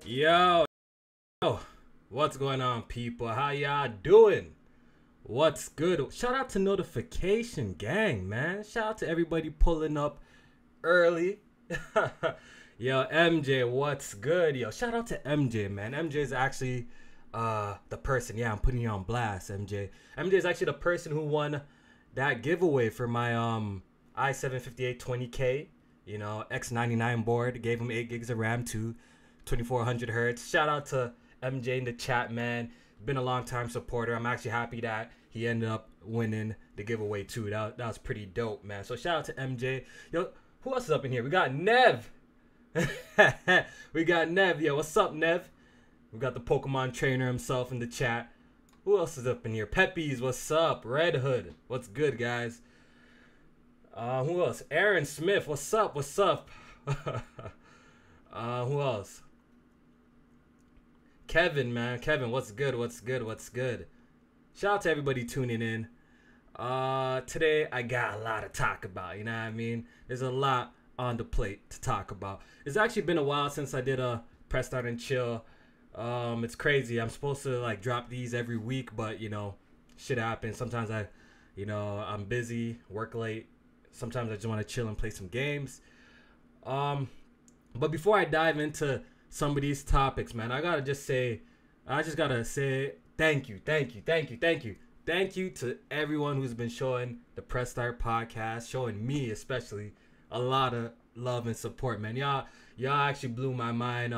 Yo, what's going on, people? How y'all doing? What's good? Shout out to Notification Gang, man. Shout out to everybody pulling up early. Yo, MJ, what's good? Yo, shout out to MJ, man. MJ is actually the person. Yeah, I'm putting you on blast, MJ. MJ is actually the person who won that giveaway for my i7 5820K, you know, X99 board. Gave him 8 gigs of RAM too. 2400 hertz. Shout out to MJ in the chat, man. Been a long time supporter. I'm actually happy that he ended up winning the giveaway too. That was pretty dope, man. So shout out to MJ. Yo, who else is up in here? We got Nev. We got Nev. Yo, what's up, Nev? We got the Pokemon trainer himself in the chat. Who else is up in here? Peppies, what's up? Red Hood, what's good, guys? Who else? Aaron Smith, what's up? What's up? Who else? Kevin, man. Kevin, what's good? What's good? What's good? Shout out to everybody tuning in. Today I got a lot to talk about, you know what I mean? There's a lot on the plate to talk about. It's actually been a while since I did a press start and chill. It's crazy. I'm supposed to like drop these every week, but you know, shit happens. Sometimes I'm busy, work late. Sometimes I just want to chill and play some games. But before I dive into some of these topics, man, I just gotta say thank you to everyone who's been showing the Press Start podcast, showing me especially a lot of love and support, man. Y'all actually blew my mind.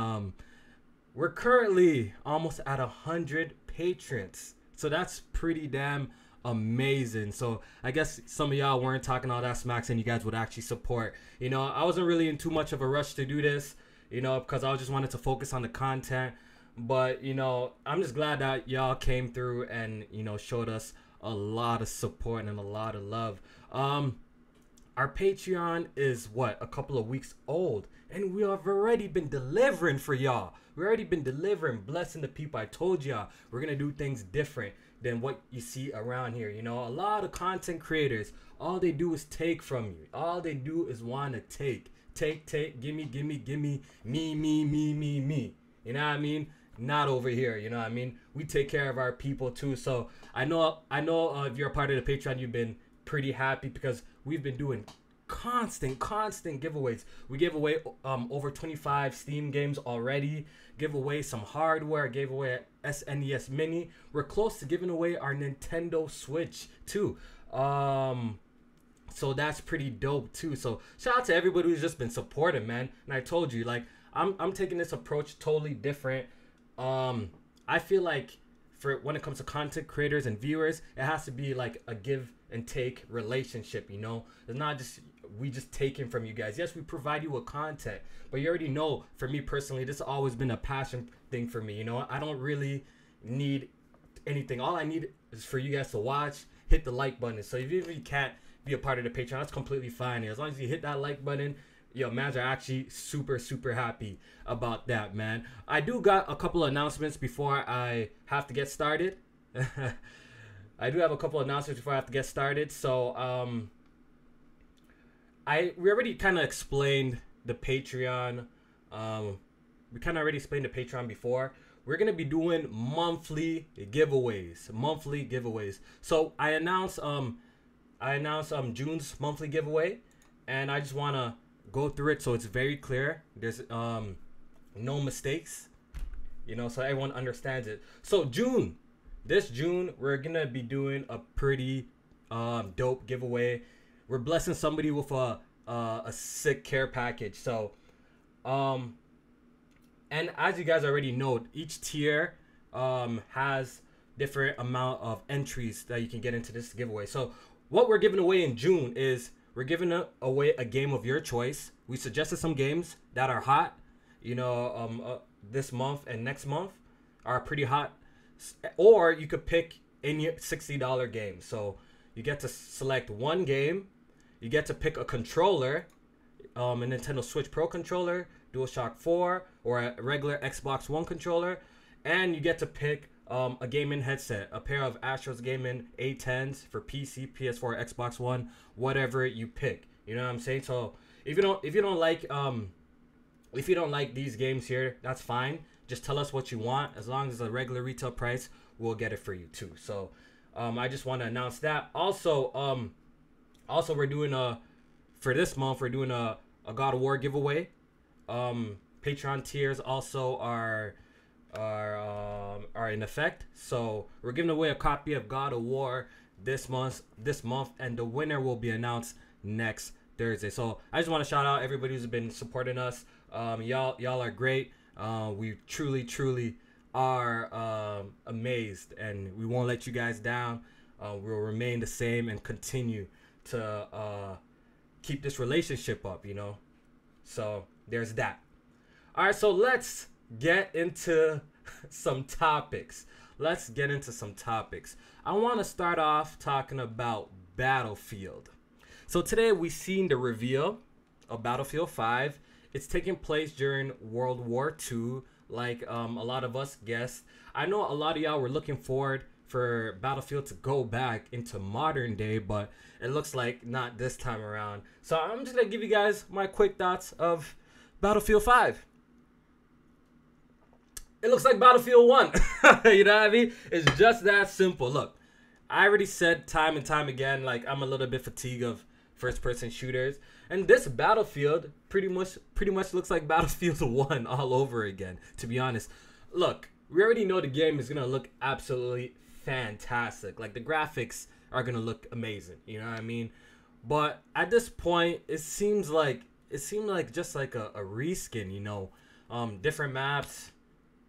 We're currently almost at 100 patrons, so that's pretty damn amazing. So I guess some of y'all weren't talking all that smack and you guys would actually support. You know, I wasn't really in too much of a rush to do this, you know, because I just wanted to focus on the content. But, you know, I'm just glad that y'all came through and, you know, showed us a lot of support and a lot of love. Our Patreon is, what, a couple of weeks old. And we have already been delivering for y'all. We've already been delivering, blessing the people. I told y'all we're going to do things different than what you see around here. You know, a lot of content creators, all they do is take from you. All they do is want to take, gimme, me. You know what I mean? Not over here, you know what I mean? We take care of our people too. So I know if you're a part of the Patreon, you've been pretty happy because we've been doing constant giveaways. We gave away over 25 Steam games already. Give away some hardware. Gave away a SNES Mini. We're close to giving away our Nintendo Switch too. So that's pretty dope too. So shout out to everybody who's just been supporting, man. And I told you, like, I'm taking this approach totally different. I feel like when it comes to content creators and viewers, it has to be like a give and take relationship, you know? It's not just we just taking from you guys. Yes, we provide you with content, but you already know, for me personally, this has always been a passion thing for me, you know? I don't really need anything. All I need is for you guys to watch, hit the like button. So if you can't be a part of the Patreon, that's completely fine. As long as you hit that like button, yo, mans are actually super happy about that, man. I do got a couple of announcements before I have to get started. So we already kind of explained the Patreon. We kind of already explained the Patreon before. We're gonna be doing monthly giveaways. So I announced June's monthly giveaway, and I just wanna go through it so it's very clear. There's no mistakes. you know, so everyone understands it. So this June, we're gonna be doing a pretty dope giveaway. We're blessing somebody with a sick care package. So um and as you guys already know, each tier has different amount of entries that you can get into this giveaway. So what we're giving away in June is we're giving away a game of your choice. We suggested some games that are hot, you know, this month and next month are pretty hot. Or you could pick any $60 game. So you get to select one game. You get to pick a controller, a Nintendo Switch Pro controller, DualShock 4, or a regular Xbox One controller. And you get to pick a gaming headset, a pair of Astros Gaming A10s for PC, PS4, Xbox One, whatever you pick. You know what I'm saying? So if you don't like these games here, that's fine. Just tell us what you want. As long as it's a regular retail price, we'll get it for you too. So I just want to announce that. Also we're doing for this month we're doing a God of War giveaway. Patreon tiers also are in effect. So we're giving away a copy of God of War this month, and the winner will be announced next Thursday. So I just want to shout out everybody who's been supporting us. Y'all are great. We truly are amazed, and we won't let you guys down. We'll remain the same and continue to keep this relationship up, you know. So there's that. All right, so let's get into some topics. I want to start off talking about Battlefield. So today we seen the reveal of Battlefield 5. It's taking place during World War II, like a lot of us guessed. I know a lot of y'all were looking forward for Battlefield to go back into modern day, but it looks like not this time around. So I'm just gonna give you guys my quick thoughts of Battlefield 5. It looks like Battlefield 1. You know what I mean? It's just that simple. Look, I already said time and time again, like I'm a little bit fatigued of first-person shooters, and this Battlefield pretty much looks like Battlefield 1 all over again, to be honest. Look, we already know the game is gonna look absolutely fantastic. Like the graphics are gonna look amazing, you know what I mean? But at this point, it seemed like just like a reskin, you know, different maps,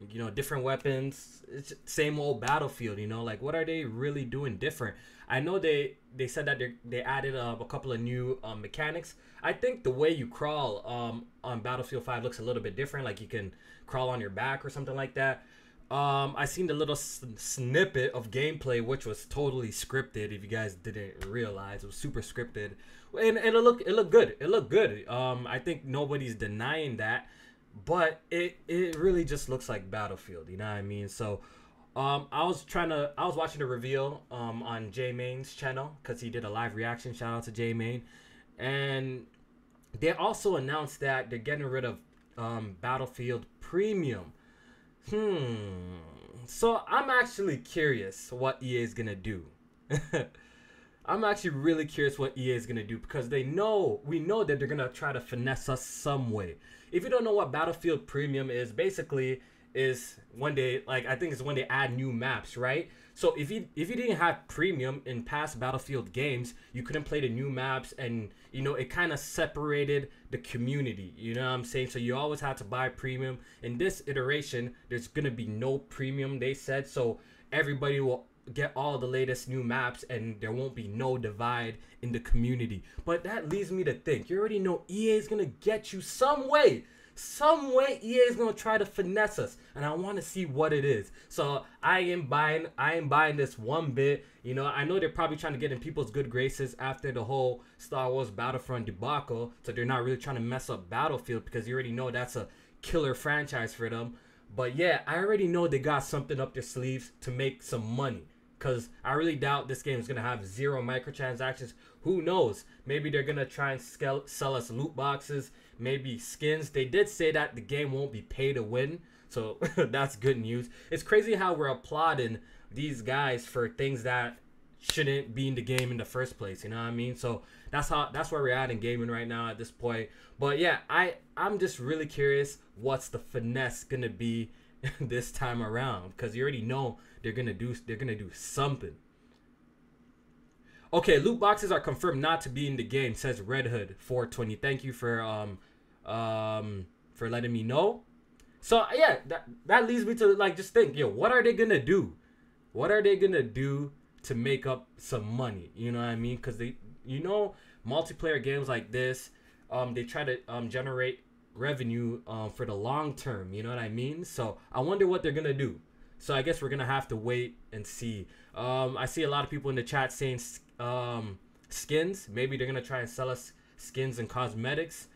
you know, different weapons. It's same old Battlefield, you know. Like, what are they really doing different? I know they said that they added a couple of new mechanics. I think the way you crawl on Battlefield 5 looks a little bit different. Like you can crawl on your back or something like that. I seen the little snippet of gameplay, which was totally scripted. If you guys didn't realize, it was super scripted, and it looked good. It looked good. I think nobody's denying that, but it really just looks like Battlefield. You know what I mean? So, I was watching the reveal on J Main's channel because he did a live reaction. Shout out to J Main, and they also announced that they're getting rid of Battlefield Premium. So I'm actually curious what EA is gonna do. I'm actually really curious what EA is gonna do because we know that they're gonna try to finesse us some way. If you don't know what Battlefield Premium is, basically is when they I think it's when they add new maps, right? So if you didn't have Premium in past Battlefield games, you couldn't play the new maps, and you know it kind of separated the community. You know what I'm saying? So you always had to buy Premium. In this iteration, there's gonna be no Premium, they said, so everybody will get all the latest new maps and there won't be no divide in the community. But that leads me to think, you already know EA is gonna get you some way EA is gonna try to finesse us, and I want to see what it is. So I am buying this one bit. You know, I know they're probably trying to get in people's good graces after the whole Star Wars Battlefront debacle, so they're not really trying to mess up Battlefield because you already know that's a killer franchise for them. But yeah, I already know they got something up their sleeves to make some money, because I really doubt this game is going to have 0 microtransactions. Who knows? Maybe they're going to try and sell us loot boxes, maybe skins. They did say that the game won't be pay to win, so that's good news. It's crazy how we're applauding these guys for things that shouldn't be in the game in the first place, you know what I mean? So that's where we're at in gaming right now at this point. But yeah, I'm just really curious what's the finesse going to be this time around, because you already know they're gonna do something. Okay, loot boxes are confirmed not to be in the game, says Red Hood 420. Thank you for letting me know. So yeah, that leads me to like just think, yo, what are they gonna do? What are they gonna do to make up some money? You know what I mean? Because they, you know, multiplayer games like this, they try to generate revenue for the long term. You know what I mean? So I wonder what they're gonna do. So I guess we're gonna have to wait and see. I see a lot of people in the chat saying skins. Maybe they're gonna try and sell us skins and cosmetics.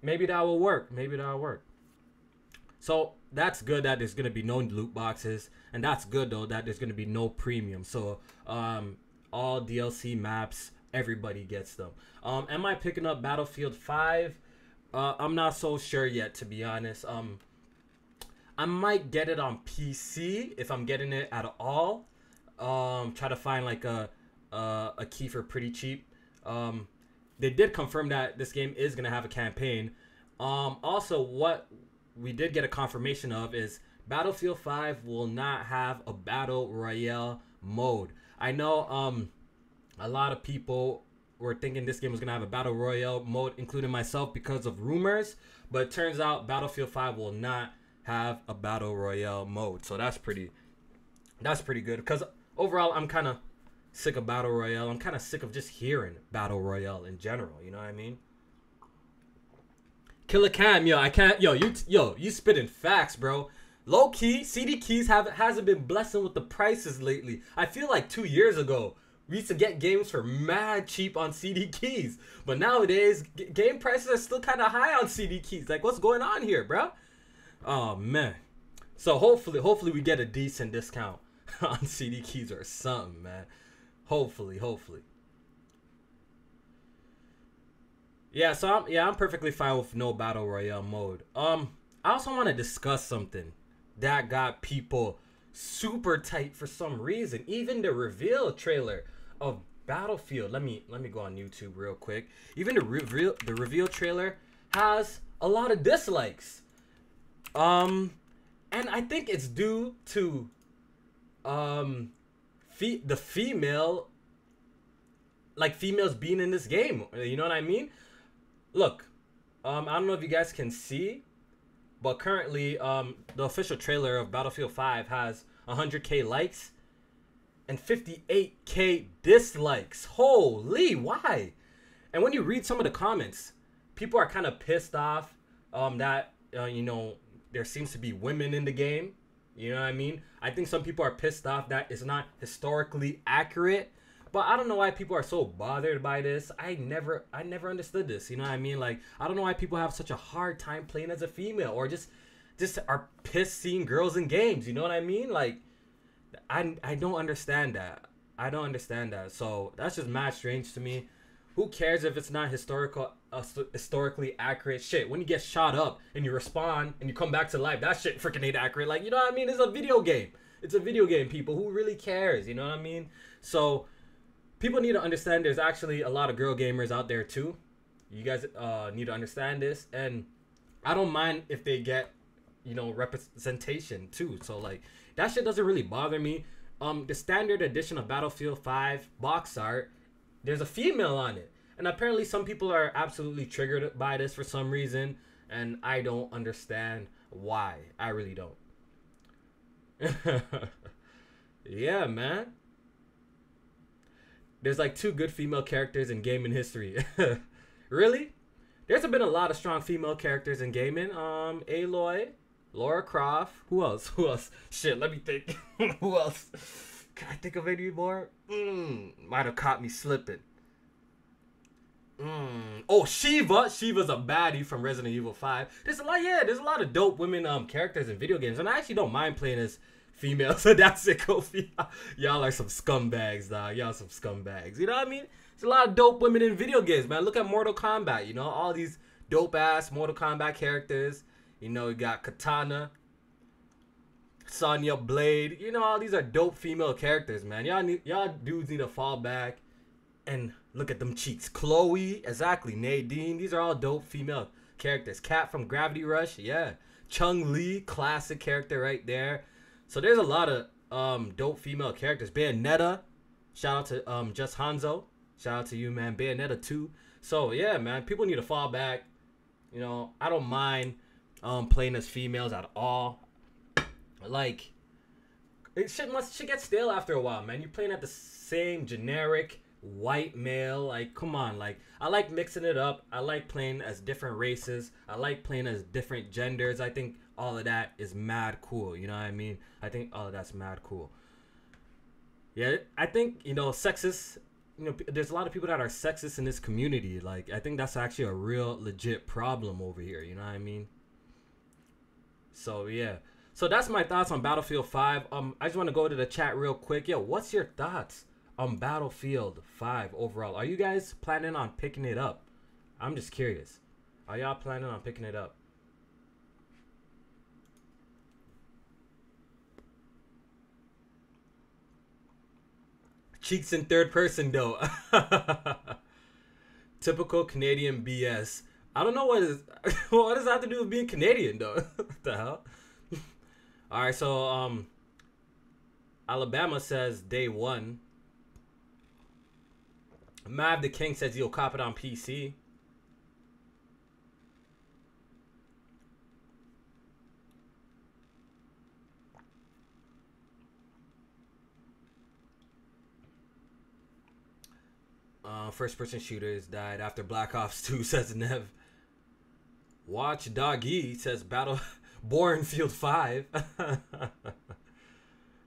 Maybe that will work. Maybe that'll work. So that's good that there's gonna be no loot boxes, and that's good though that there's gonna be no premium. So all DLC maps, everybody gets them. Am I picking up Battlefield 5? I'm not so sure yet, to be honest. I might get it on PC if I'm getting it at all. Try to find like a key for pretty cheap. They did confirm that this game is gonna have a campaign. Also, what we did get a confirmation of is Battlefield 5 will not have a battle royale mode. I know a lot of people were thinking this game was gonna have a battle royale mode, including myself, because of rumors, but it turns out Battlefield 5 will not have a battle royale mode. So that's pretty good, because overall I'm kind of sick of battle royale. I'm kind of sick of just hearing battle royale in general, you know what I mean? Killer Cam, yo, I can't, you spitting facts, bro. Low key, CD Keys hasn't been blessing with the prices lately. I feel like 2 years ago we used to get games for mad cheap on CD Keys, but nowadays game prices are still kind of high on CD Keys. Like, what's going on here, bro? Oh man. So hopefully we get a decent discount on CD Keys or something, man. Hopefully. Yeah, so I'm perfectly fine with no battle royale mode. I also want to discuss something that got people super tight for some reason. Even the reveal trailer of Battlefield. Let me go on YouTube real quick. Even the reveal trailer has a lot of dislikes. And I think it's due to the females being in this game. You know what I mean? Look, I don't know if you guys can see, but currently the official trailer of Battlefield 5 has 100k likes and 58k dislikes. Holy, why? And when you read some of the comments, people are kind of pissed off that you know, there seems to be women in the game. You know what I mean? I think some people are pissed off that it's not historically accurate. But I don't know why people are so bothered by this. I never understood this. You know what I mean? Like, I don't know why people have such a hard time playing as a female, or just are pissed seeing girls in games. You know what I mean? Like, I don't understand that. I don't understand that. So that's just mad strange to me. Who cares if it's not historically accurate? Shit, when you get shot up and you respawn and you come back to life, that shit freaking ain't accurate. Like, you know what I mean? It's a video game. It's a video game, people. Who really cares? You know what I mean? So people need to understand there's actually a lot of girl gamers out there too. You guys need to understand this. And I don't mind if they get, you know, representation too. So like, that shit doesn't really bother me. The standard edition of Battlefield 5 box art, there's a female on it. And apparently some people are absolutely triggered by this for some reason. And I don't understand why. I really don't. Yeah, man. There's like 2 good female characters in gaming history. Really? There's been a lot of strong female characters in gaming. Aloy, Lara Croft. Who else? Shit, let me think. Who else? Can I think of any more? Might have caught me slipping. Oh, Shiva. Shiva's a baddie from Resident Evil 5. There's a lot of dope women characters in video games, and I actually don't mind playing as females. So that's it, Kofi. Y'all are some scumbags, dog. Y'all some scumbags. You know what I mean? There's a lot of dope women in video games, man. Look at Mortal Kombat. You know, all these dope ass Mortal Kombat characters. You know, you got Katana, Sonya Blade. You know, all these are dope female characters, man. Y'all dudes need to fall back and look at them cheeks. Chloe, exactly. Nadine. These are all dope female characters. Kat from Gravity Rush, yeah. Chung-Li, classic character right there. So there's a lot of dope female characters. Bayonetta, shout out to Just Hanzo. Shout out to you, man. Bayonetta 2. So yeah, man, people need to fall back. You know, I don't mind playing as females at all. Like, it should get stale after a while, man. You're playing at the same generic white male. Like, come on. Like, I like mixing it up. I like playing as different races. I like playing as different genders. I think all of that is mad cool. You know what I mean? I think all of that's mad cool. Yeah, I think, you know, sexist. You know, there's a lot of people that are sexist in this community. Like, I think that's actually a real legit problem over here. You know what I mean? So yeah. So that's my thoughts on Battlefield 5. I just want to go to the chat real quick. Yo, what's your thoughts on Battlefield 5 overall? Are you guys planning on picking it up? I'm just curious. Are y'all planning on picking it up? Cheeks in third person though. Typical Canadian BS. I don't know what does that have to do with being Canadian though? What the hell? All right, so Alabama says day one. Mav the King says he'll cop it on PC. First person shooters died after Black Ops 2, says Nev. Watch Doggy says Battle Bournefield 5.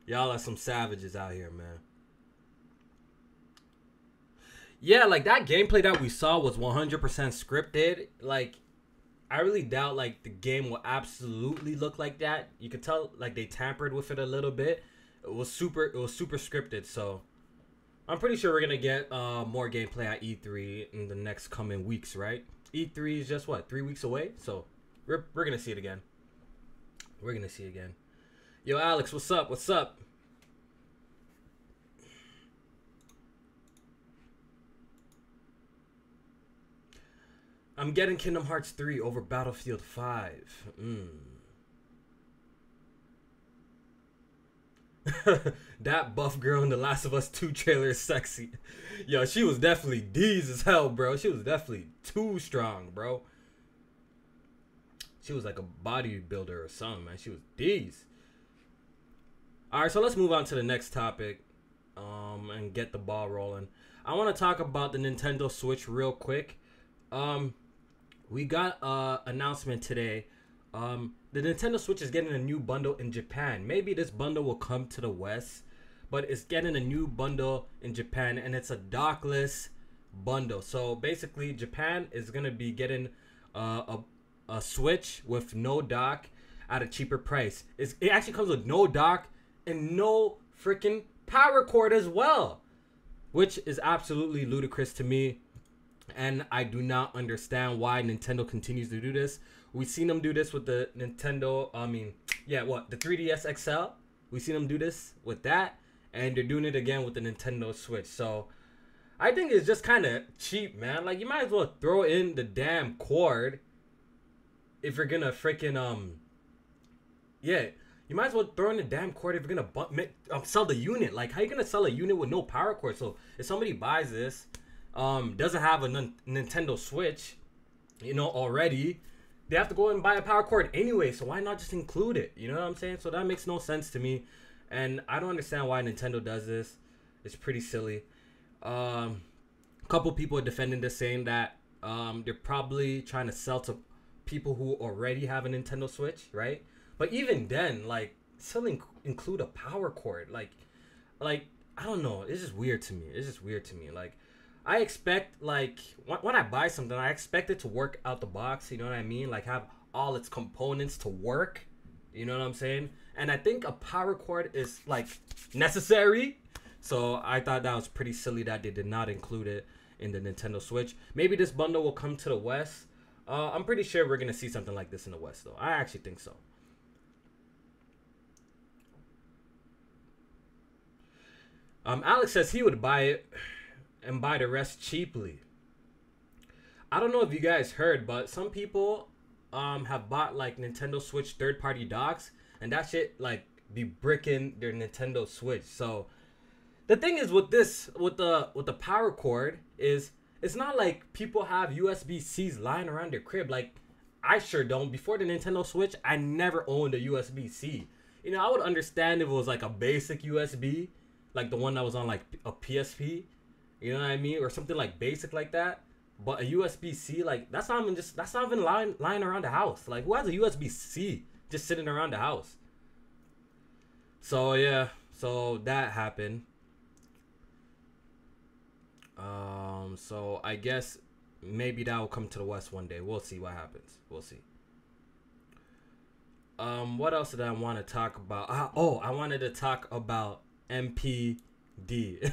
Y'all are some savages out here, man. Yeah, like that gameplay that we saw was 100% scripted. Like, I really doubt like the game will absolutely look like that. You could tell like they tampered with it a little bit. It was super scripted, so I'm pretty sure we're gonna get more gameplay at E3 in the next coming weeks, right? E3 is just what, 3 weeks away, so we're gonna see it again. We're gonna see it again. Yo, Alex, what's up? What's up? I'm getting Kingdom Hearts 3 over Battlefield 5. That buff girl in The Last of Us 2 trailer is sexy. Yo, she was definitely D's as hell, bro. She was definitely too strong, bro. She was like a bodybuilder or something, man. She was D's. Alright, so let's move on to the next topic. And get the ball rolling. I want to talk about the Nintendo Switch real quick. We got an announcement today. The Nintendo Switch is getting a new bundle in Japan. Maybe this bundle will come to the West, but it's getting a new bundle in Japan, and it's a dockless bundle. So basically, Japan is gonna be getting a Switch with no dock at a cheaper price. It actually comes with no dock and no freaking power cord as well, which is absolutely ludicrous to me. And I do not understand why Nintendo continues to do this. We've seen them do this with the Nintendo, the 3DS XL. We've seen them do this with that, and they're doing it again with the Nintendo Switch. So I think it's just kind of cheap, man. Like, you might as well throw in the damn cord if you're gonna freaking you might as well throw in the damn cord if you're gonna sell the unit. Like, how you gonna sell a unit with no power cord? So if somebody buys this, doesn't have a Nintendo Switch, you know, already, they have to go and buy a power cord anyway. So why not just include it? You know what I'm saying? So that makes no sense to me, and I don't understand why Nintendo does this. It's pretty silly. A couple people are defending this, saying that they're probably trying to sell to people who already have a Nintendo Switch, right? But even then, like, still include a power cord. Like I don't know. It's just weird to me. Like, I expect, like, when I buy something, I expect it to work out the box, you know what I mean? Like, have all its components to work, you know what I'm saying? And I think a power cord is, like, necessary. So I thought that was pretty silly that they did not include it in the Nintendo Switch. Maybe this bundle will come to the West. I'm pretty sure we're going to see something like this in the West, though. I actually think so. Alex says he would buy it and buy the rest cheaply. I don't know if you guys heard, but some people have bought like Nintendo Switch third-party docks, and that shit like be bricking their Nintendo Switch. So the thing is with this, with the power cord, is it's not like people have USB-Cs lying around their crib. Like, I sure don't. Before the Nintendo Switch, I never owned a USB-C. You know, I would understand if it was like a basic USB, like the one that was on like a PSP. You know what I mean? Or something like basic like that. But a USB-C, like, that's not even lying around the house. Like, who has a USB-C just sitting around the house? So yeah, so that happened. So I guess maybe that will come to the West one day. We'll see what happens. We'll see. What else did I want to talk about? I wanted to talk about NPD.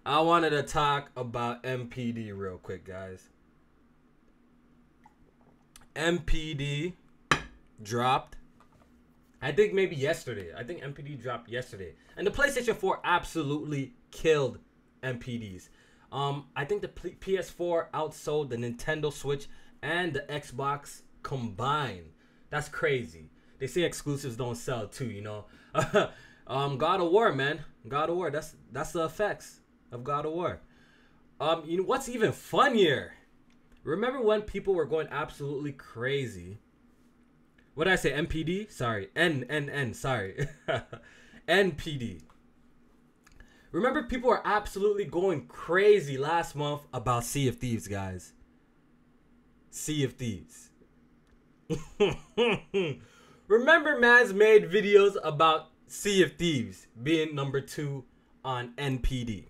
I wanted to talk about NPD real quick, guys. NPD dropped, I think maybe yesterday. I think NPD dropped yesterday. And the PlayStation 4 absolutely killed NPDs. I think the PS4 outsold the Nintendo Switch and the Xbox combined. That's crazy. They say exclusives don't sell too, you know. God of War, man. God of War. That's the effects of God of War. You know what's even funnier? Remember when people were going absolutely crazy? What did I say? NPD? Sorry. Sorry. NPD. Remember people were absolutely going crazy last month about Sea of Thieves, guys. Sea of Thieves. Remember Mans made videos about Sea of Thieves being number 2 on NPD.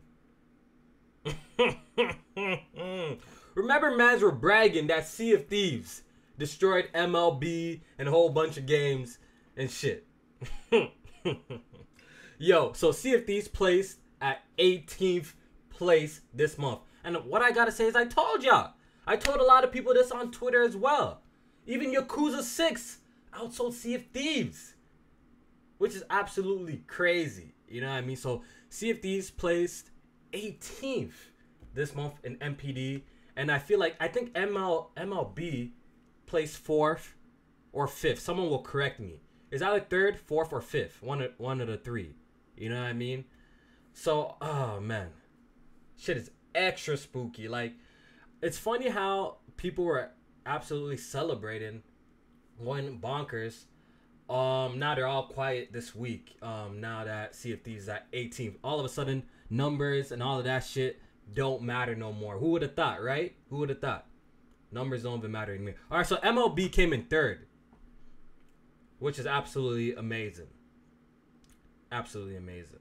Remember Mans were bragging that Sea of Thieves destroyed MLB and a whole bunch of games and shit. Yo, so Sea of Thieves placed at 18th place this month. And what I gotta say is I told y'all. I told a lot of people this on Twitter as well. Even Yakuza 6 outsold Sea of Thieves, which is absolutely crazy. You know what I mean? So Sea of Thieves placed 18th this month in NPD. And I think MLB placed 4th or 5th. Someone will correct me. Is either 3rd, 4th, or 5th. One of the three. You know what I mean? So, oh man. Shit is extra spooky. Like, it's funny how people were absolutely celebrating, going bonkers. Now they're all quiet this week. Now that Sea of Thieves is at 18th. All of a sudden, numbers and all of that shit don't matter no more. Who would have thought, right? Who would have thought? Numbers don't even matter anymore. All right, so MLB came in 3rd, which is absolutely amazing. Absolutely amazing.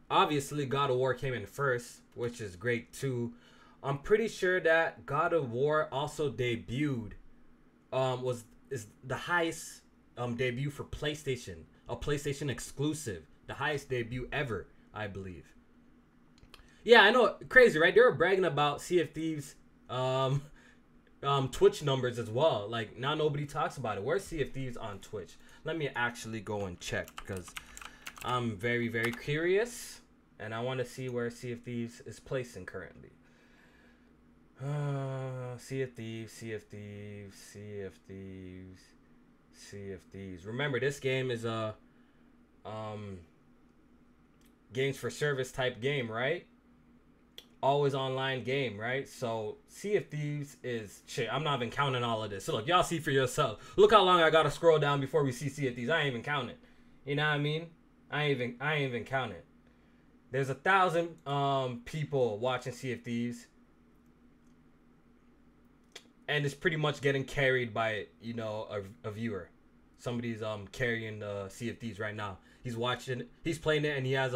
Obviously God of War came in 1st, which is great too. I'm pretty sure that God of War also debuted, is the highest debut for PlayStation, a PlayStation exclusive, the highest debut ever, I believe. Yeah, I know, crazy, right? They were bragging about Sea of Thieves Twitch numbers as well. Like, now nobody talks about it. Where's Sea of Thieves on Twitch? Let me actually go and check, because I'm very, very curious, and I want to see where Sea of Thieves is placing currently. Sea of Thieves, Sea of Thieves, Sea of Thieves, Sea of Thieves. Remember, this game is a games for service type game, right? Always online game, right? So Sea of Thieves is shit. I'm not even counting all of this. So look, y'all see for yourself. Look how long I gotta scroll down before we see Sea of Thieves. I ain't even counting. You know what I mean? I ain't even counting. There's 1,000 people watching Sea of Thieves, and it's pretty much getting carried by, you know, a viewer. Somebody's carrying the Sea of Thieves right now. He's watching, he's playing it, and he has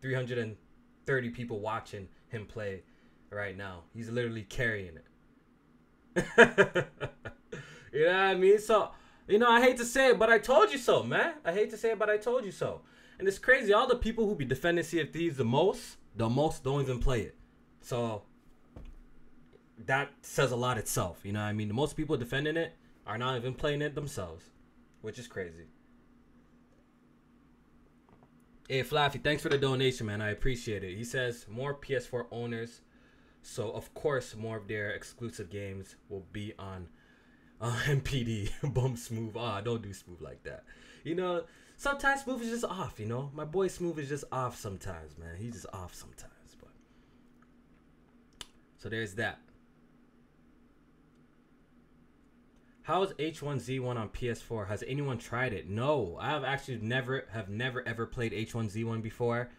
330 people watching him play right now. He's literally carrying it. You know what I mean? So, you know, I hate to say it, but I told you so, man. I hate to say it, but I told you so. And it's crazy. All the people who be defending Sea of Thieves the most don't even play it. So that says a lot itself. You know what I mean? The most people defending it are not even playing it themselves, which is crazy. Hey, Flaffy, thanks for the donation, man. I appreciate it. He says more PS4 owners So of course, more of their exclusive games will be on NPD. Bum Smooth. Don't do Smooth like that. You know, sometimes Smooth is just off. You know, my boy Smooth is just off sometimes, man. He's just off sometimes. But so there's that. How is H1Z1 on PS4? Has anyone tried it? No, I have actually never ever played H1Z1 before.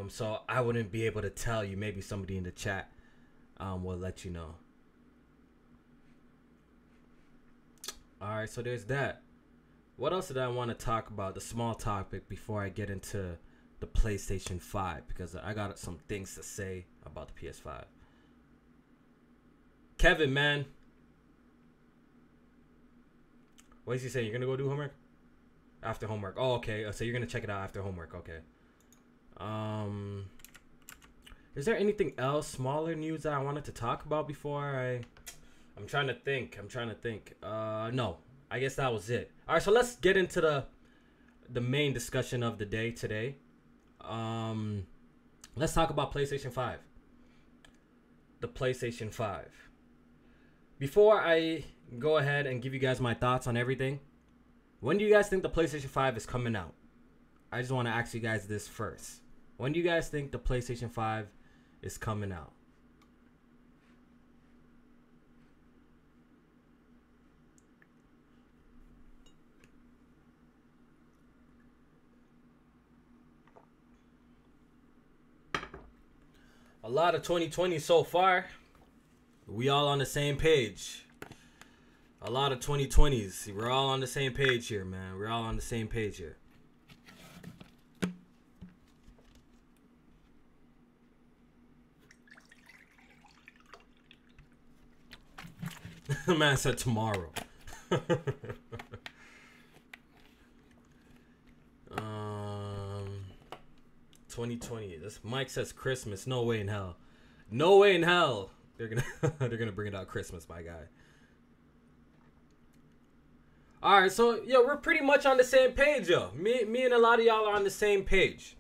So I wouldn't be able to tell you. Maybe somebody in the chat will let you know. All right, so there's that. What else did I want to talk about? The small topic before I get into the PlayStation 5, because I got some things to say about the PS5. Kevin, man. What is he saying? You're going to go do homework? After homework. Oh, okay. So you're going to check it out after homework. Okay. Is there anything else, smaller news that I wanted to talk about before I'm trying to think. No. I guess that was it. All right, so let's get into the main discussion of the day today. Let's talk about PlayStation 5. The PlayStation 5. Before I go ahead and give you guys my thoughts on everything, when do you guys think the PlayStation 5 is coming out? I just want to ask you guys this first. When do you guys think the PlayStation 5 is coming out? A lot of 2020 so far. We all on the same page. A lot of 2020s. We're all on the same page here, man. We're all on the same page here. The man said tomorrow. 2020. This Mike says Christmas. No way in hell. No way in hell. They're gonna bring it out Christmas, my guy. All right, so yeah, we're pretty much on the same page, yo. Me and a lot of y'all are on the same page.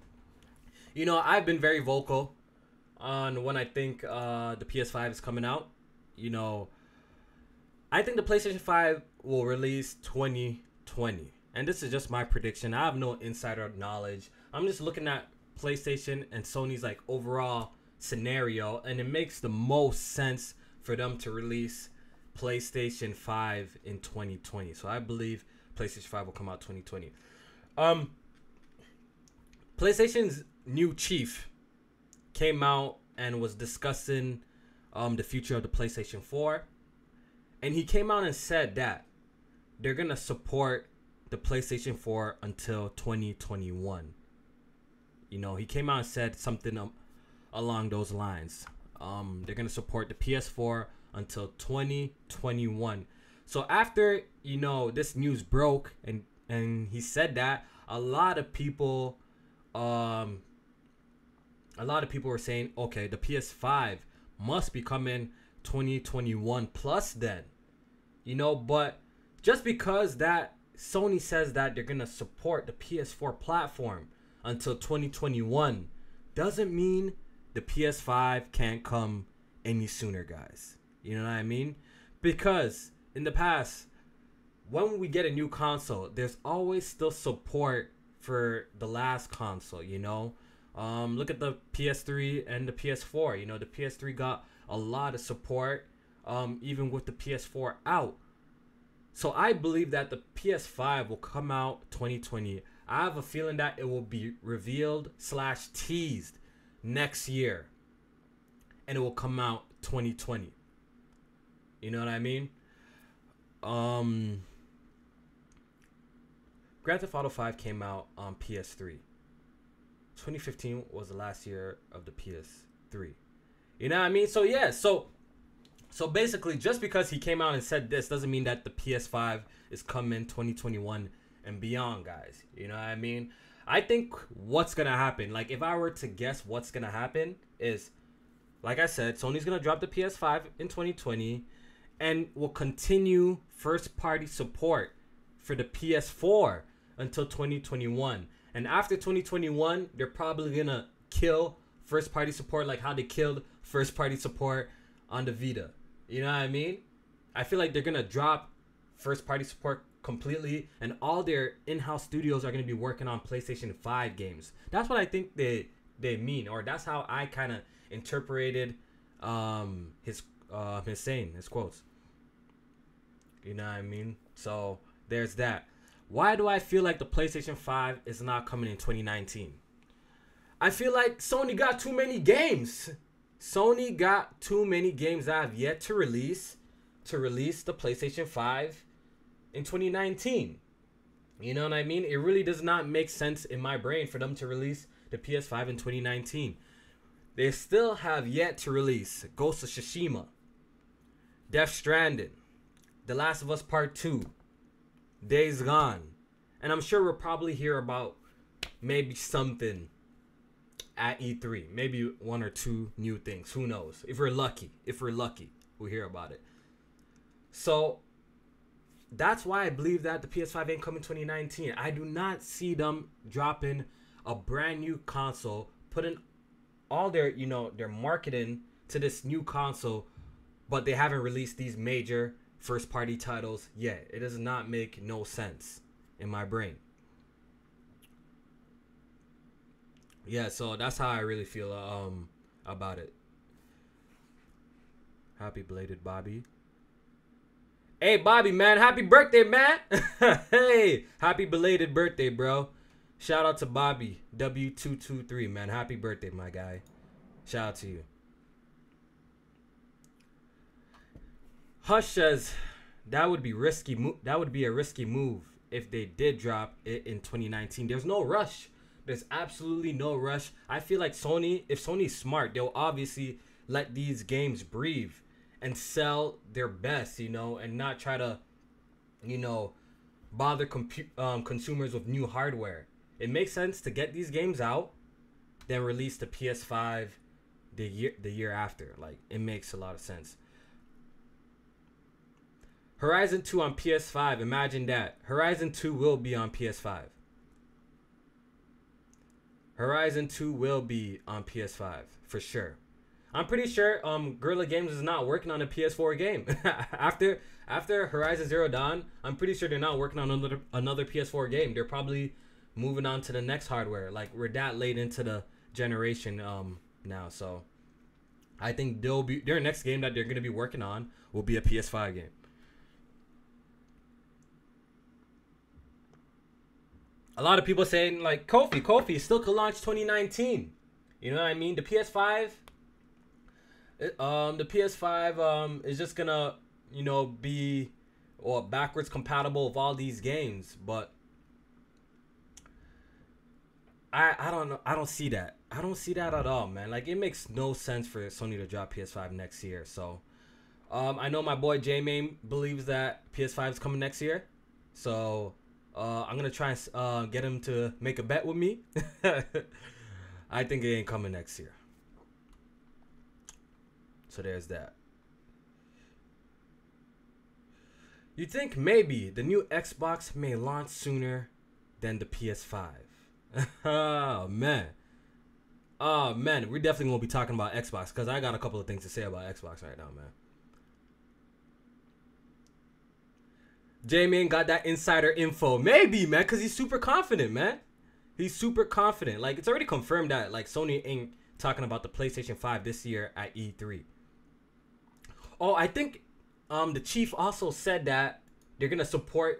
You know, I've been very vocal on when I think the PS5 is coming out. You know, I think the PlayStation 5 will release 2020, and this is just my prediction. I have no insider knowledge. I'm just looking at PlayStation and Sony's like overall scenario, and it makes the most sense for them to release PlayStation 5 in 2020. So I believe PlayStation 5 will come out 2020. PlayStation's new chief came out and was discussing the future of the PlayStation 4, and he came out and said that they're gonna support the PlayStation 4 until 2021. You know, he came out and said something along those lines. They're gonna support the PS4 until 2021. So after, you know, this news broke and he said that, a lot of people were saying, okay, the PS5 must be coming 2021 plus then. You know, but just because that Sony says that they're gonna support the PS4 platform until 2021 doesn't mean the PS5 can't come any sooner, guys. You know what I mean? Because in the past, when we get a new console, there's always still support for the last console, you know? Look at the PS3 and the PS4. You know, the PS3 got a lot of support, even with the PS4 out. So I believe that the PS5 will come out 2020. I have a feeling that it will be revealed / teased next year, and it will come out 2020. You know what I mean? Grand Theft Auto 5 came out on PS3. 2015 was the last year of the PS3. You know what I mean? So yeah, so basically, just because he came out and said this doesn't mean that the PS5 is coming 2021 and beyond, guys. You know what I mean? I think what's gonna happen, like if I were to guess what's gonna happen is, like I said, Sony's gonna drop the PS5 in 2020 and will continue first party support for the PS4 until 2021. And after 2021, they're probably gonna kill first party support like how they killed first party support on the Vita. You know what I mean? I feel like they're gonna drop first party support completely, and all their in-house studios are gonna be working on PlayStation 5 games. That's what I think they mean, or that's how I kind of interpreted his saying, his quotes. You know what I mean? So there's that. Why do I feel like the PlayStation 5 is not coming in 2019? I feel like Sony got too many games. Sony got too many games that have yet to release the PlayStation 5 in 2019. You know what I mean? It really does not make sense in my brain for them to release the PS5 in 2019. They still have yet to release Ghost of Tsushima, Death Stranding, The Last of Us Part 2, Days Gone. And I'm sure we'll probably hear about maybe something at E3. Maybe one or two new things. Who knows? If we're lucky, we'll hear about it. So that's why I believe that the PS5 ain't coming 2019. I do not see them dropping a brand new console, putting all their, their marketing to this new console, but they haven't released these major first party titles yet. It does not make no sense in my brain. Yeah, so that's how I really feel about it. Happy belated Bobby. Hey Bobby, man, happy birthday, man. Hey, happy belated birthday, bro. Shout out to Bobby W223, man. Happy birthday, my guy. Shout out to you. Hush says that would be risky. That would be a risky move if they did drop it in 2019. There's no rush. There's absolutely no rush. I feel like Sony, if Sony's smart, they'll obviously let these games breathe and sell their best, and not try to, bother consumers with new hardware. It makes sense to get these games out, then release the PS5 the year after. Like, it makes a lot of sense. Horizon 2 on PS5. Imagine that. Horizon 2 will be on PS5. Horizon 2 will be on PS5 for sure. I'm pretty sure Guerrilla Games is not working on a PS4 game. after Horizon Zero Dawn, I'm pretty sure they're not working on another PS4 game. They're probably moving on to the next hardware. Like, we're that late into the generation now. So I think their next game that they're going to be working on will be a PS5 game. A lot of people saying, like, Kofi still could launch 2019. You know what I mean? The PS5, is just gonna, be backwards compatible with all these games. But I don't know. I don't see that. I don't see that at all, man. Like, it makes no sense for Sony to drop PS5 next year. So I know my boy J-Main believes that PS5 is coming next year. So I'm going to try and get him to make a bet with me. I think it ain't coming next year. So there's that. You think maybe the new Xbox may launch sooner than the PS5? Oh, man. Oh, man. We're definitely going to be talking about Xbox because I got a couple of things to say about Xbox right now, man. J-Man got that insider info. Maybe, man, because he's super confident, man. He's super confident. Like, it's already confirmed that, like, Sony ain't talking about the PlayStation 5 this year at E3. Oh, I think the chief also said that they're going to support,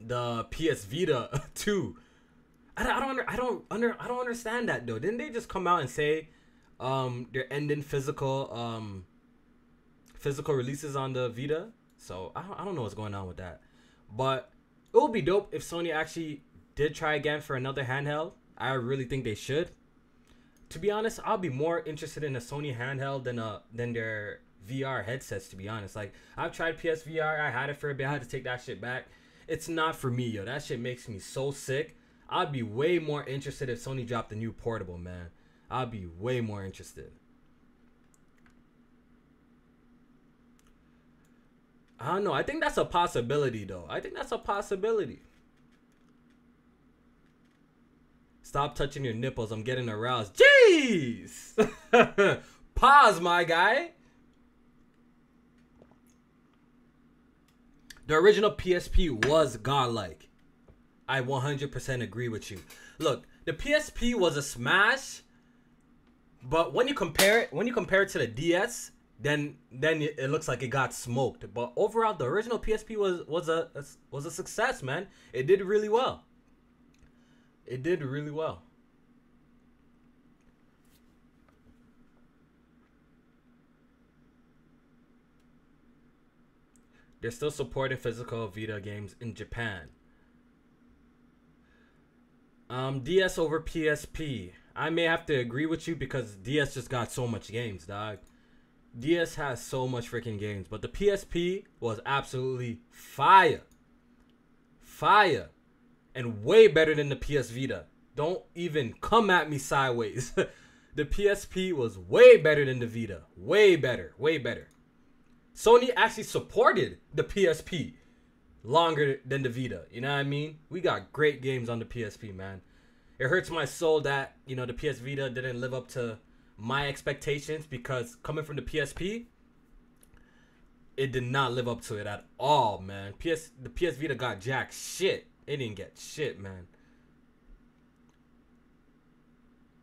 the PS Vita too. I don't understand that, though. Didn't they just come out and say they're ending physical releases on the Vita? So I don't know what's going on with that. But it would be dope if Sony actually did try again for another handheld. I really think they should. To be honest, I'll be more interested in a Sony handheld than their VR headsets, to be honest. Like, I've tried PSVR. I had it for a bit. I had to take that shit back. It's not for me, yo. That shit makes me so sick. I'd be way more interested if Sony dropped a new portable, man. I'd be way more interested. I don't know. I think that's a possibility, though. I think that's a possibility. Stop touching your nipples. I'm getting aroused. Jeez. Pause, my guy. The original PSP was godlike. I 100% agree with you. Look, the PSP was a smash, but when you compare it to the DS, then it looks like it got smoked. But overall, the original PSP was a success, man. It did really well. It did really well. They're still supporting physical Vita games in Japan. DS over PSP. I may have to agree with you because DS just got so much games, dog. DS has so much freaking games, but the PSP was absolutely fire. Fire. And way better than the PS Vita. Don't even come at me sideways. The PSP was way better than the Vita. Way better. Way better. Sony actually supported the PSP longer than the Vita. You know what I mean? We got great games on the PSP, man. It hurts my soul that, you know, the PS Vita didn't live up to my expectations because coming from the PSP, it did not live up to it at all, man. The PS Vita got jack shit. It didn't get shit, man.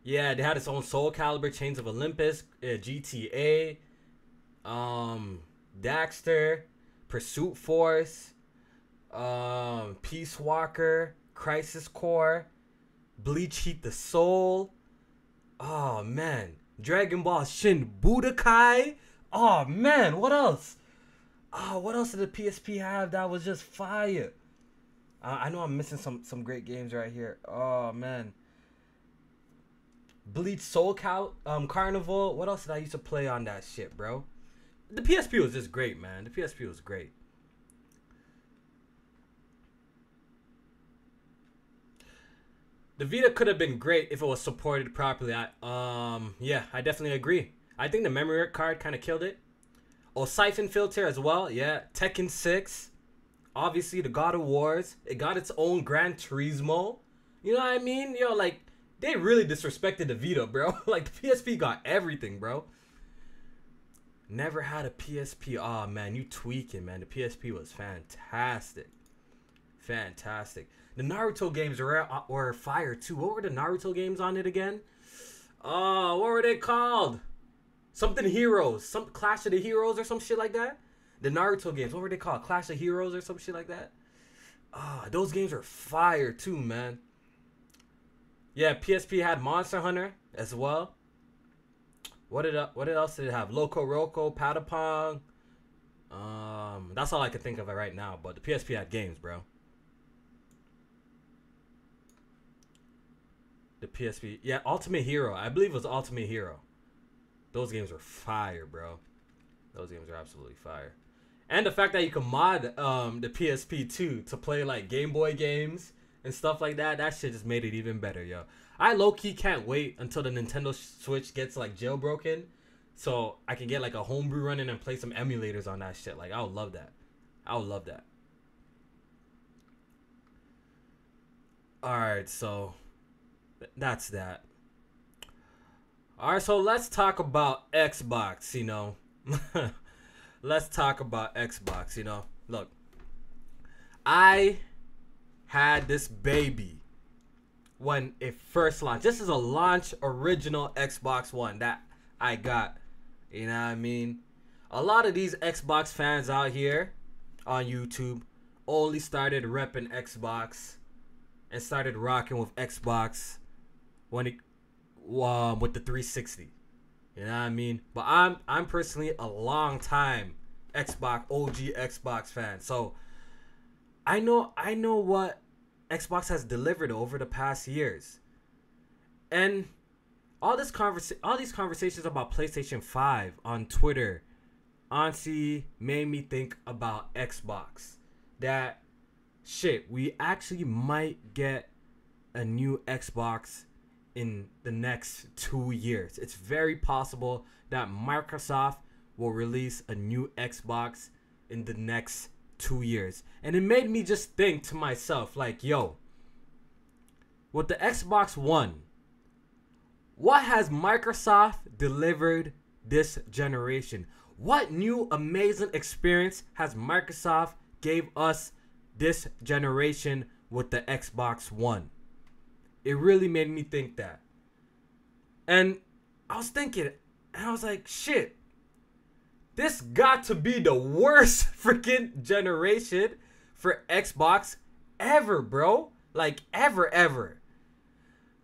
Yeah, they had its own Soul Calibur, Chains of Olympus, GTA, Daxter, Pursuit Force, Peace Walker, Crisis Core, Bleach Heat the Soul. Oh man, Dragon Ball Shin Budokai. Oh man, what else? Oh, what else did the PSP have that was just fire? I know I'm missing some great games right here. Oh man, Bleach Carnival. What else did I used to play on that shit, bro? The PSP was just great, man. The PSP was great. The Vita could have been great if it was supported properly. Yeah, I definitely agree. I think the memory card kind of killed it. Oh, Siphon Filter as well. Yeah, Tekken 6. Obviously, the God of Wars. It got its own Gran Turismo. You know what I mean? Yo, like, they really disrespected the Vita, bro. Like, the PSP got everything, bro. Never had a PSP. Oh, man, you tweaking, man. The PSP was fantastic. Fantastic. The Naruto games were fire, too. What were the Naruto games on it again? Oh, what were they called? Something Heroes. Some Clash of the Heroes or some shit like that. The Naruto games. What were they called? Clash of Heroes or some shit like that? Ah, those games are fire, too, man. Yeah, PSP had Monster Hunter as well. What else did it have? Loco Roco, Patapong. That's all I can think of right now. But the PSP had games, bro. The PSP, yeah, Ultimate Hero. I believe it was Ultimate Hero. Those games were fire, bro. Those games are absolutely fire. And the fact that you can mod the PSP too to play like Game Boy games and stuff like that. That shit just made it even better, yo. I low-key can't wait until the Nintendo Switch gets like jailbroken so I can get like a homebrew running and play some emulators on that shit. Like, I would love that. I would love that. Alright, so that's that. Alright, so let's talk about Xbox, you know. Let's talk about Xbox, you know. Look, I had this baby when it first launched. This is a launch original Xbox One that I got. You know what I mean? A lot of these Xbox fans out here on YouTube only started repping Xbox and started rocking with Xbox when it with the 360. You know what I mean? But I'm personally a long time OG Xbox fan. So I know what Xbox has delivered over the past years. And all these conversations about PlayStation 5 on Twitter honestly made me think about Xbox. That shit, we actually might get a new Xbox in the next 2 years. It's very possible that Microsoft will release a new Xbox in the next 2 years. And it made me just think to myself, like, yo, with the Xbox One, what has Microsoft delivered this generation? What new amazing experience has Microsoft gave us this generation with the Xbox One? It really made me think that. And I was thinking, and I was like, shit, this got to be the worst freaking generation for Xbox ever, bro. Like, ever.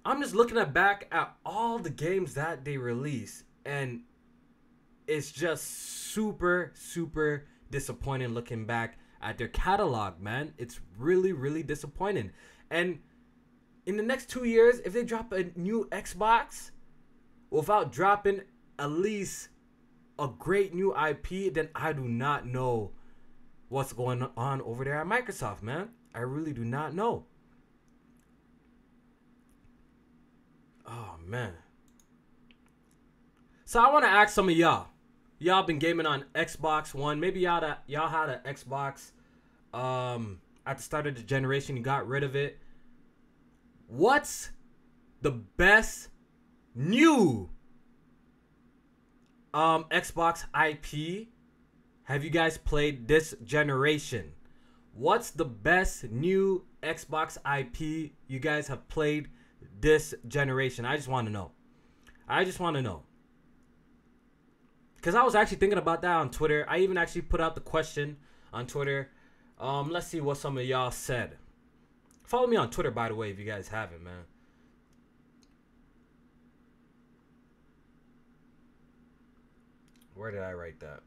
I'm just looking back at all the games that they released, and it's just super disappointing looking back at their catalog, man. It's really disappointing. And in the next 2 years, if they drop a new Xbox without dropping at least a great new IP, then I do not know what's going on over there at Microsoft, man. I really do not know. Oh, man. So I want to ask some of y'all. Y'all been gaming on Xbox One. Maybe y'all had an Xbox at the start of the generation. You got rid of it. What's the best new Xbox IP have you guys played this generation? What's the best new Xbox IP you guys have played this generation? I just want to know. Because I was actually thinking about that on Twitter. I even actually put out the question on Twitter. Let's see what some of y'all said. Follow me on Twitter, by the way, if you guys haven't, man. Where did I write that?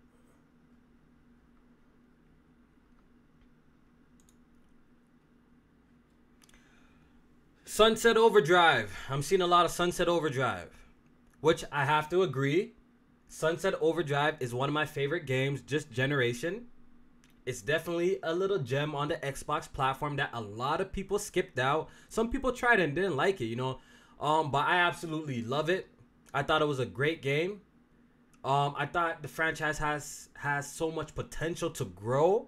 Sunset Overdrive. I'm seeing a lot of Sunset Overdrive, which I have to agree. Sunset Overdrive is one of my favorite games this generation. It's definitely a little gem on the Xbox platform that a lot of people skipped out. Some people tried and didn't like it, you know. But I absolutely love it. I thought it was a great game. I thought the franchise has so much potential to grow.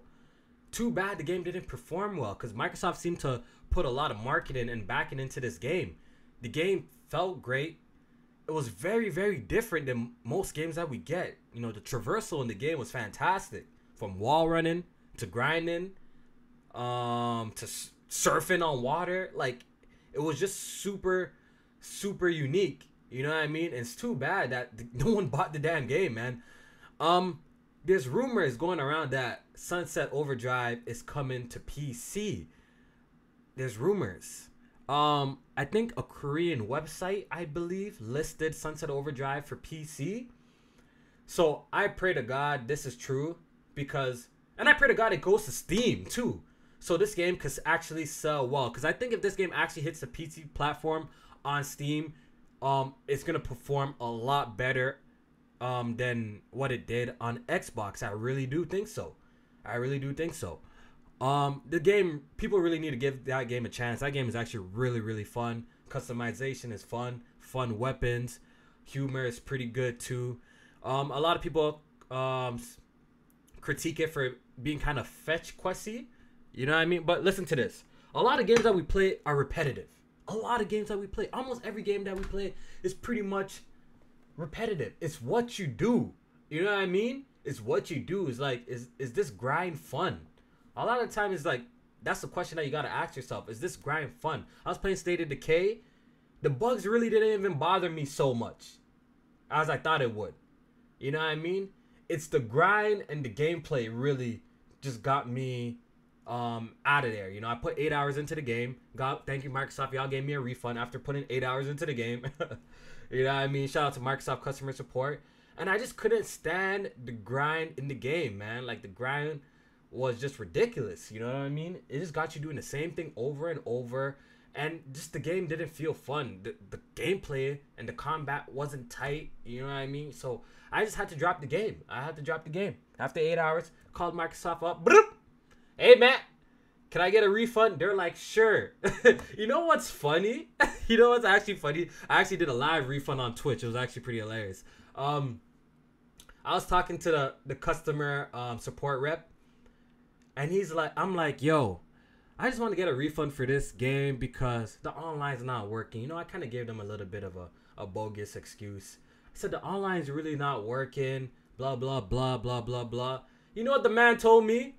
Too bad the game didn't perform well, because Microsoft seemed to put a lot of marketing and backing into this game. The game felt great. It was very different than most games that we get. You know, the traversal in the game was fantastic. From wall running to grinding, to surfing on water. Like, it was just super unique. You know what I mean? And it's too bad that no one bought the damn game, man. There's rumors going around that Sunset Overdrive is coming to PC. There's rumors. I think a Korean website, I believe, listed Sunset Overdrive for PC. So I pray to God this is true, because, and I pray to God it goes to Steam too, so this game could actually sell well. Because I think if this game actually hits the PC platform on Steam, it's gonna perform a lot better than what it did on Xbox. I really do think so. The game, people really need to give that game a chance. That game is actually really fun. Customization is fun weapons, humor is pretty good too. A lot of people critique it for being kind of fetch questy, you know what I mean? But listen to this. A lot of games that we play are repetitive. Almost every game that we play is pretty much repetitive. It's what you do, you know what I mean? It's what you do. It's like, is this grind fun? A lot of the time, it's like, that's the question that you gotta ask yourself. Is this grind fun? I was playing State of Decay. The bugs really didn't even bother me so much as I thought it would. You know what I mean? It's the grind and the gameplay really just got me out of there. You know, I put 8 hours into the game. Thank you, Microsoft. Y'all gave me a refund after putting 8 hours into the game. You know what I mean? Shout out to Microsoft customer support. And I just couldn't stand the grind in the game, man. Like, the grind was just ridiculous. You know what I mean? It just got you doing the same thing over and over. And just the game didn't feel fun. The gameplay and the combat wasn't tight. You know what I mean? So I just had to drop the game. After 8 hours, called Microsoft up. Bloop. Hey, Matt, can I get a refund? They're like, sure. You know what's funny? You know what's actually funny? I actually did a live refund on Twitch. It was actually pretty hilarious. I was talking to the customer support rep. And he's like, I'm like, yo, I just want to get a refund for this game because the online's not working. You know, I kind of gave them a little bit of a bogus excuse. I said the online's really not working. Blah, blah, blah, blah, blah, blah. You know what the man told me?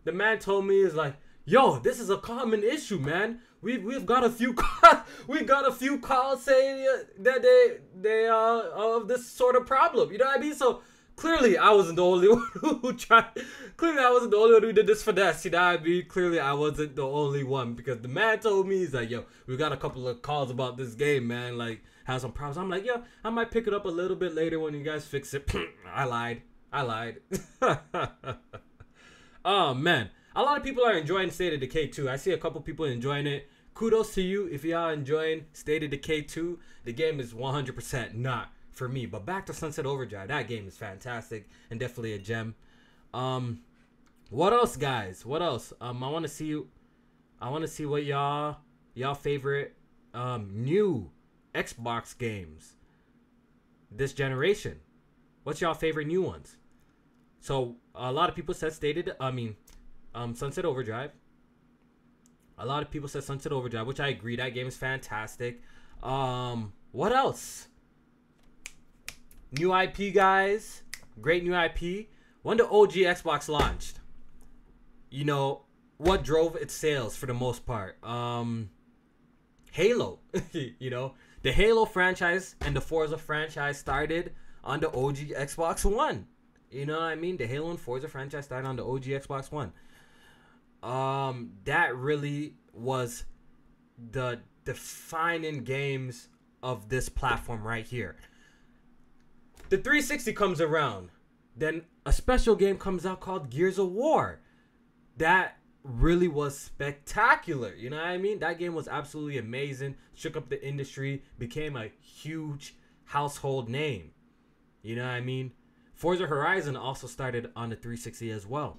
The man told me is like, yo, this is a common issue, man. We've got a few calls saying that they of this sort of problem. You know what I mean? So clearly I wasn't the only one who tried. Clearly I wasn't the only one who did this finesse. You know what I mean? Clearly I wasn't the only one because the man told me, he's like, yo, we got a couple of calls about this game, man. Like, have some problems. I'm like, yo, I might pick it up a little bit later when you guys fix it. I lied. Oh man, a lot of people are enjoying State of Decay 2. I see a couple people enjoying it. Kudos to you if y'all enjoying State of Decay 2. The game is 100% not for me. But back to Sunset Overdrive. That game is fantastic and definitely a gem. What else, guys? What else? I want to see what y'all favorite new Xbox games this generation. What's y'all favorite new ones? So a lot of people said Sunset Overdrive. A lot of people said Sunset Overdrive, which I agree. That game is fantastic. What else? New IP, guys. Great new IP. When the OG Xbox launched, you know, what drove its sales for the most part? Halo. You know, the Halo franchise and the Forza franchise started on the OG Xbox One. You know what I mean? The Halo and Forza franchise started on the OG Xbox One. That really was the defining games of this platform right here. The 360 comes around. Then a special game comes out called Gears of War. That really was spectacular. You know what I mean? That game was absolutely amazing. Shook up the industry. Became a huge household name. You know what I mean? Forza Horizon also started on the 360 as well.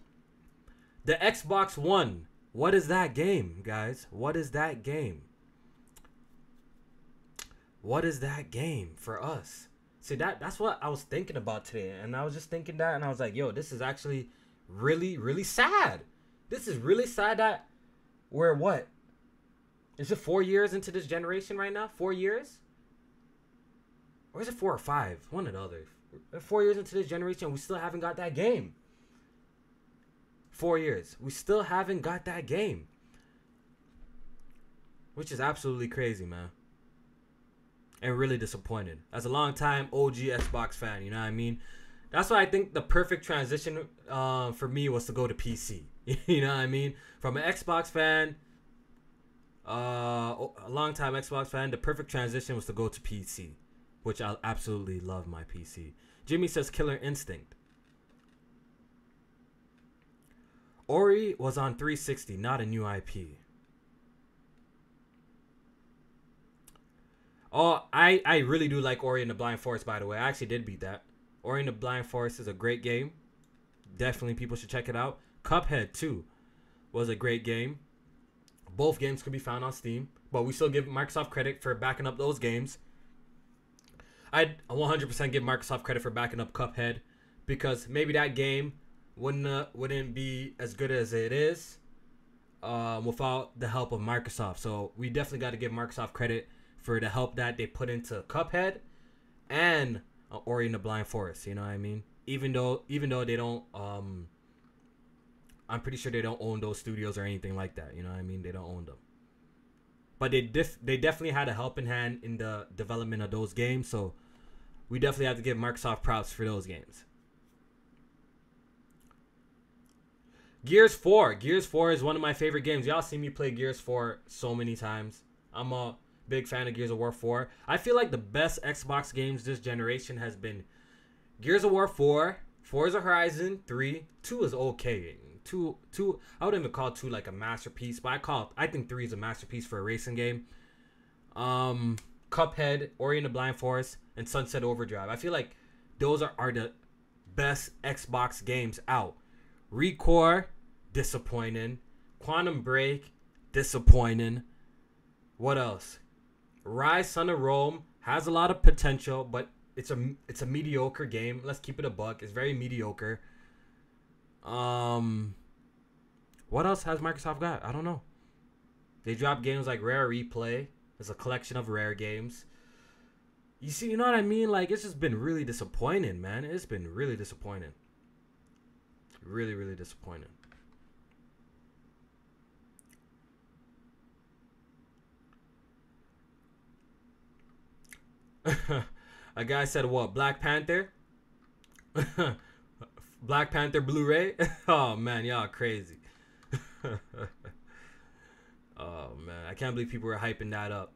The Xbox One. What is that game, guys? What is that game? What is that game for us? See, that's what I was thinking about today. And I was just thinking that, and I was like, yo, this is actually really, really sad. This is really sad that we're what? Is it 4 years into this generation right now? 4 years? Or is it 4 or 5? One or the other. 4 years into this generation, we still haven't got that game. 4 years. We still haven't got that game. Which is absolutely crazy, man. And really disappointed. As a long time OG Xbox fan, you know what I mean? That's why I think the perfect transition for me was to go to PC. You know what I mean? From an Xbox fan, a long time Xbox fan, the perfect transition was to go to PC. Which I absolutely love my PC. Jimmy says Killer Instinct. Ori was on 360, not a new IP. Oh, I really do like Ori and the Blind Forest, by the way. I actually did beat that. Ori and the Blind Forest is a great game. Definitely people should check it out. Cuphead 2 was a great game. Both games could be found on Steam, but we still give Microsoft credit for backing up those games. I'd 100% give Microsoft credit for backing up Cuphead because maybe that game wouldn't be as good as it is without the help of Microsoft. So we definitely got to give Microsoft credit for the help that they put into Cuphead and Ori and the Blind Forest. You know what I mean? Even though they don't, I'm pretty sure they don't own those studios or anything like that. You know what I mean? They don't own them. But they definitely had a helping hand in the development of those games. So we definitely have to give Microsoft props for those games. Gears 4. Gears 4 is one of my favorite games. Y'all see me play Gears 4 so many times. I'm a big fan of Gears of War 4. I feel like the best Xbox games this generation has been Gears of War 4, Forza Horizon 3. 2 is okay. 2 I wouldn't even call 2 like a masterpiece, but I think 3 is a masterpiece for a racing game. Cuphead, Ori and the Blind Forest, and Sunset Overdrive. I feel like those are the best Xbox games out. Recore, disappointing. Quantum Break, disappointing. What else? Rise, Son of Rome has a lot of potential, but it's a mediocre game. Let's keep it a buck. It's very mediocre. What else has Microsoft got? I don't know. They drop games like Rare Replay. It's a collection of rare games. You see, you know what I mean? Like, it's just been really disappointing, man. It's been really disappointing. Really, really disappointing. A guy said, what, Black Panther? Black Panther Blu-ray? Oh, man, y'all crazy. Oh, man. I can't believe people were hyping that up.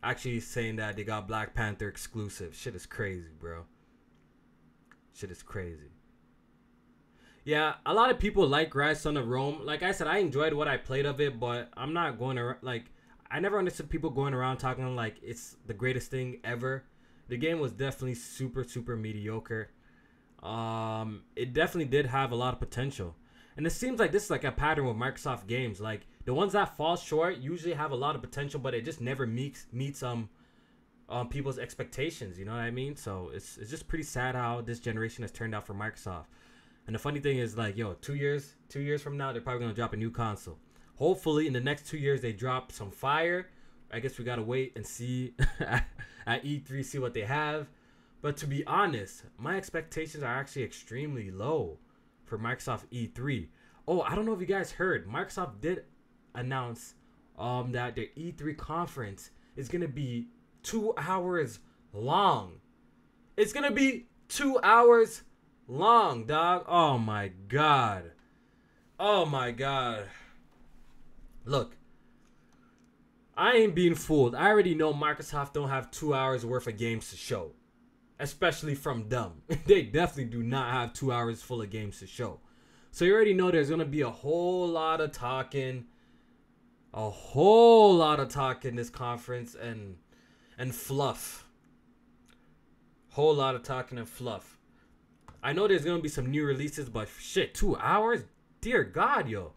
Actually saying that they got Black Panther exclusive. Shit is crazy, bro. Shit is crazy. Yeah, a lot of people like Rise Son of Rome. Like I said, I enjoyed what I played of it, but I'm not going to, like, I never understood people going around talking like it's the greatest thing ever. The game was definitely super, super mediocre. It definitely did have a lot of potential. And it seems like this is like a pattern with Microsoft games. Like, the ones that fall short usually have a lot of potential, but it just never meets people's expectations. You know what I mean? So it's just pretty sad how this generation has turned out for Microsoft. And the funny thing is, like, yo, 2 years from now, they're probably gonna drop a new console. Hopefully, in the next 2 years, they drop some fire. I guess we gotta wait and see at E3, see what they have. But to be honest, my expectations are actually extremely low for Microsoft E3. Oh, I don't know if you guys heard. Microsoft did announce that their E3 conference is gonna be 2 hours long. It's gonna be 2 hours long, dog. Oh my god. Oh my god. Look, I ain't being fooled. I already know Microsoft don't have 2 hours worth of games to show. Especially from them. They definitely do not have 2 hours full of games to show. So you already know there's going to be a whole lot of talking. A whole lot of talking this conference and fluff. Whole lot of talking and fluff. I know there's going to be some new releases, but shit, 2 hours? Dear God, yo.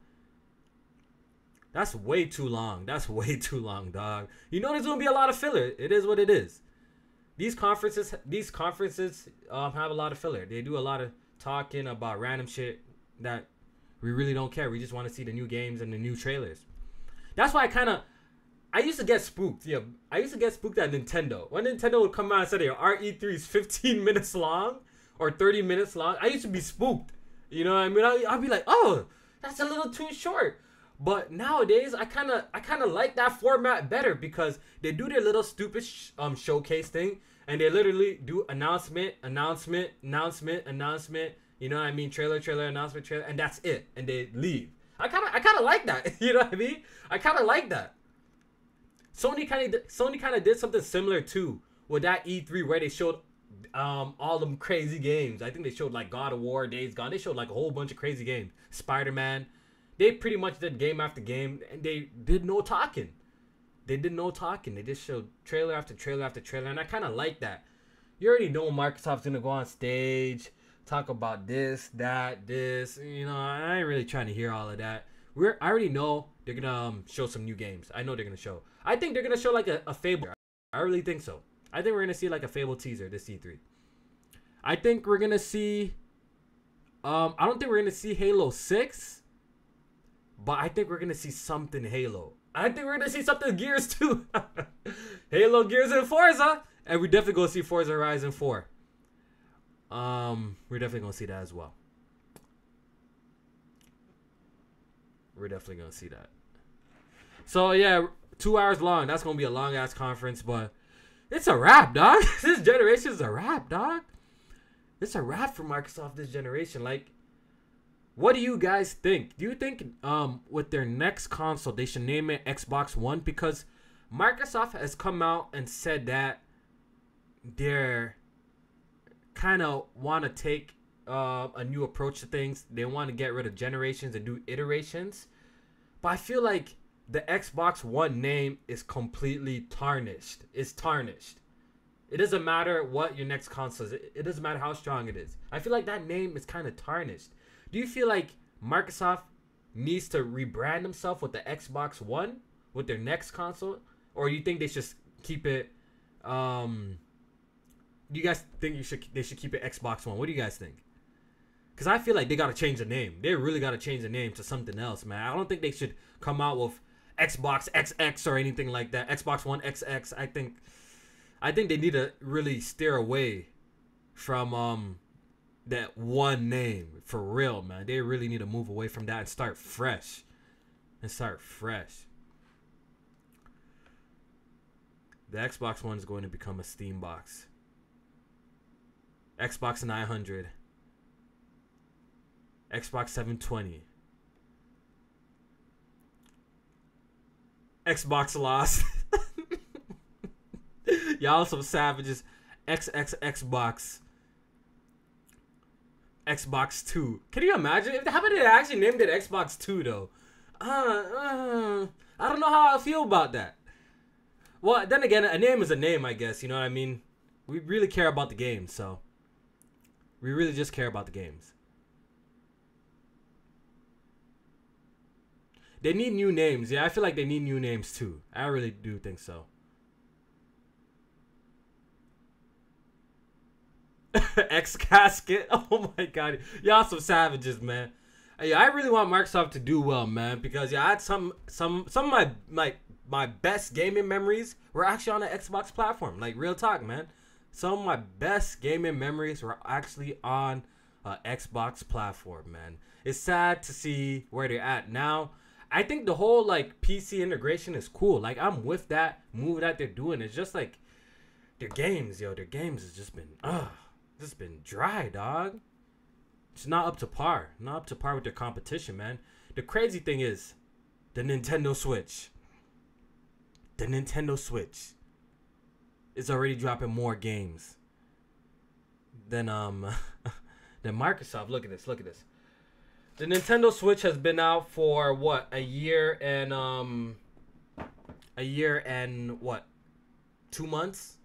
That's way too long. That's way too long, dog. You know there's going to be a lot of filler. It is what it is. These conferences have a lot of filler. They do a lot of talking about random shit that we really don't care. We just want to see the new games and the new trailers. That's why I used to get spooked. Yeah, I used to get spooked at Nintendo. When Nintendo would come out and say, our E3 is 15 minutes long or 30 minutes long, I used to be spooked. You know what I mean? I'd be like, oh, that's a little too short. But nowadays, I kind of like that format better because they do their little stupid showcase thing. And they literally do announcement. You know what I mean? Trailer, announcement, and that's it. And they leave. I kind of like that. You know what I mean? I kind of like that. Sony kind of did something similar too with that E3 where they showed all them crazy games. I think they showed like God of War, Days Gone. They showed like a whole bunch of crazy games. Spider-Man. They pretty much did game after game, and they did no talking. They did no talking. They just showed trailer after trailer after trailer, and I kind of like that. You already know Microsoft's gonna go on stage, talk about this, that, this. You know, I ain't really trying to hear all of that. I already know they're gonna show some new games. I know they're gonna show. I think they're gonna show like a Fable. I really think so. I think we're gonna see like a Fable teaser this E3. I think we're gonna see. I don't think we're gonna see Halo 6, but I think we're gonna see something Halo. I think we're gonna see something Gears too. Halo, Gears, and Forza, and we're definitely gonna see Forza Horizon 4. We're definitely gonna see that as well. We're definitely gonna see that. So yeah, 2 hours long. That's gonna be a long ass conference, but it's a wrap, dog. This generation is a wrap, dog. It's a wrap for Microsoft this generation. Like, what do you guys think? Do you think with their next console they should name it Xbox One? Because Microsoft has come out and said that they're kind of want to take a new approach to things. They want to get rid of generations and do iterations. But I feel like the Xbox One name is completely tarnished. It's tarnished. It doesn't matter what your next console is. It doesn't matter how strong it is. I feel like that name is kind of tarnished. Do you feel like Microsoft needs to rebrand themselves with the Xbox One with their next console? Or do you think they should keep it... do you guys think they should keep it Xbox One? What do you guys think? Because I feel like they got to change the name. They really got to change the name to something else, man. I don't think they should come out with Xbox XX or anything like that. Xbox One XX. I think they need to really steer away from that one name for real, man. They really need to move away from that and start fresh. The Xbox One is going to become a Steam box. Xbox 900. Xbox 720. Xbox Lost. Y'all some savages. Xbox. Xbox 2. Can you imagine? How about they actually named it Xbox 2 though? I don't know how I feel about that. Well, then again, a name is a name, I guess. You know what I mean? We really care about the games, so. We really just care about the games. They need new names. Yeah, I feel like they need new names too. I really do think so. X casket. Oh my god. Y'all some savages, man. Yeah, I really want Microsoft to do well, man, because yeah, I had some of my best gaming memories were actually on the Xbox platform. Like real talk, man. Some of my best gaming memories were actually on Xbox platform, man. It's sad to see where they're at now. I think the whole like PC integration is cool. Like I'm with that move that they're doing. It's just like their games has just been dry, dog. It's not up to par. Not up to par with their competition, man. The crazy thing is the Nintendo Switch. The Nintendo Switch is already dropping more games than than Microsoft. Look at this. The Nintendo Switch has been out for what, a year and what, 2 months?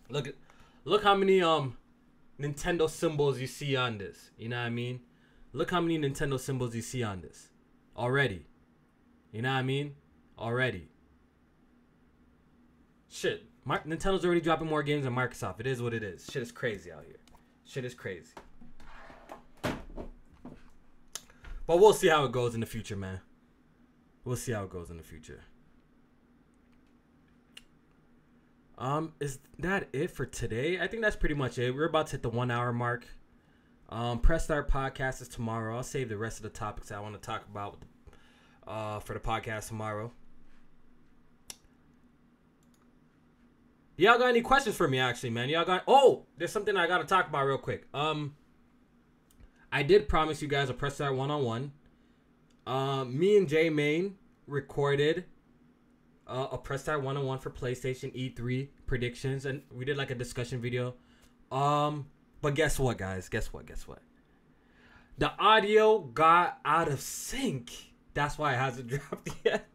Look how many Nintendo symbols you see on this. You know what I mean? Look how many Nintendo symbols you see on this already. You know what I mean? Already. Shit. Nintendo's already dropping more games than Microsoft. It is what it is. Shit is crazy out here. Shit is crazy. But we'll see how it goes in the future, man. We'll see how it goes in the future. Is that it for today? I think that's pretty much it. We're about to hit the 1 hour mark. Press Start podcast is tomorrow. I'll save the rest of the topics I want to talk about for the podcast tomorrow. Y'all got any questions for me, actually, man? Y'all got... Oh, there's something I got to talk about real quick. I did promise you guys a Press Start one-on-one. Me and J Main recorded a Press Start one-on-one for PlayStation E3 predictions, and we did like a discussion video. But guess what, guys? Guess what? The audio got out of sync. That's why it hasn't dropped yet.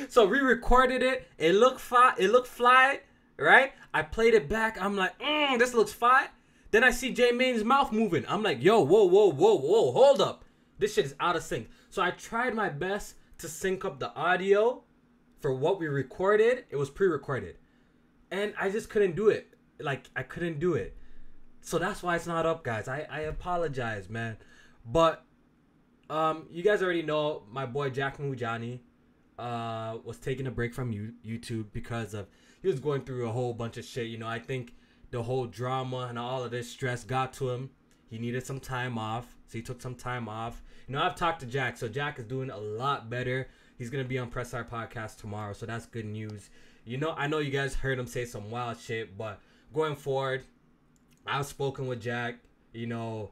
So we recorded it. It looked fly, right? I played it back. I'm like, this looks fine. Then I see J Main's mouth moving. I'm like, yo, whoa, hold up. This shit is out of sync. So I tried my best to sync up the audio for what we recorded. It was pre-recorded. And I just couldn't do it. Like, I couldn't do it. So that's why it's not up, guys. I apologize, man. But you guys already know my boy Jack Mujani was taking a break from YouTube because of he was going through a whole bunch of shit. You know, I think the whole drama and all of this stress got to him. He needed some time off, so he took some time off. You know, I've talked to Jack, so Jack is doing a lot better. He's gonna be on Press Our Podcast tomorrow, so that's good news. You know, I know you guys heard him say some wild shit, but going forward, I've spoken with Jack. You know,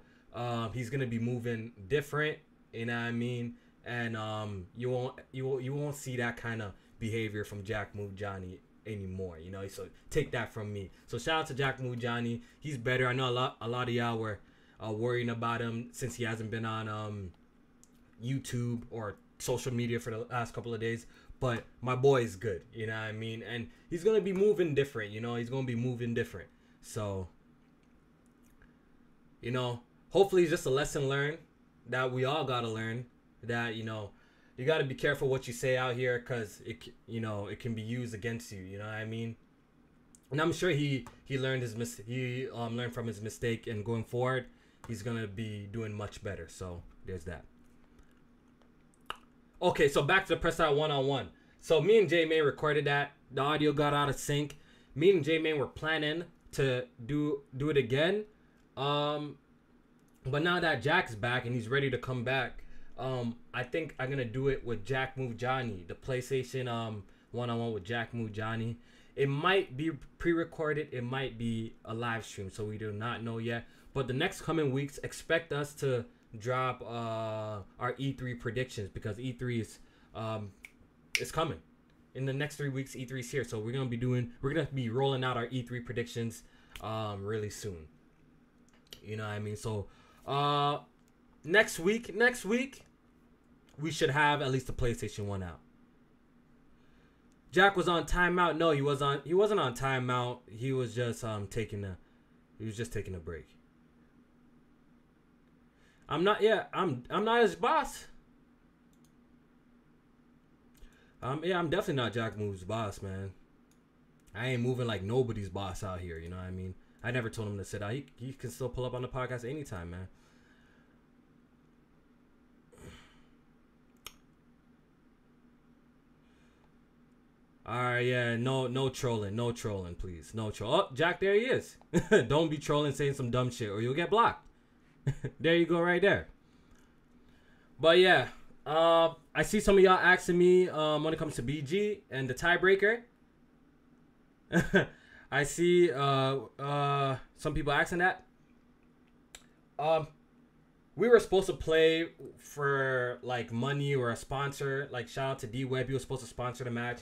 he's gonna be moving different. You know what I mean? And you won't see that kind of behavior from Jack Mujani anymore. You know, so take that from me. So shout out to Jack Mujani. He's better. I know a lot of y'all were worrying about him since he hasn't been on YouTube or social media for the last couple of days. But my boy is good. You know what I mean? And he's gonna be moving different. You know, he's gonna be moving different. So, you know, hopefully it's just a lesson learned that we all gotta learn. That, you know, you gotta be careful what you say out here, cause it can be used against you. You know what I mean? And I'm sure he learned learned from his mistake, and going forward, he's gonna be doing much better. So there's that. Okay, so back to the press out one-on-one. So me and J-Main recorded that. The audio got out of sync. Me and J-Main were planning to do it again. But now that Jack's back and he's ready to come back, I think I'm gonna do it with Jack Move Johnny, the PlayStation one-on-one with Jack Move Johnny. It might be pre-recorded, it might be a live stream, so we do not know yet. But the next coming weeks, expect us to drop our E3 predictions, because E3 is coming. In the next 3 weeks, E3 is here, so we're gonna be rolling out our E3 predictions really soon. You know what I mean? So next week we should have at least the PlayStation 1 out. Jack was on timeout. No, he wasn't on timeout. He was just taking a break. I'm not his boss. I'm definitely not Jack Move's boss, man. I ain't moving like nobody's boss out here, you know what I mean? I never told him to sit out. He can still pull up on the podcast anytime, man. Alright, yeah, no trolling, please. No troll. Oh, Jack, there he is. Don't be trolling, saying some dumb shit, or you'll get blocked. There you go, right there. But yeah, I see some of y'all asking me when it comes to BG and the tiebreaker. I see some people asking that. We were supposed to play for like money or a sponsor. Like shout out to D-Web, he was supposed to sponsor the match.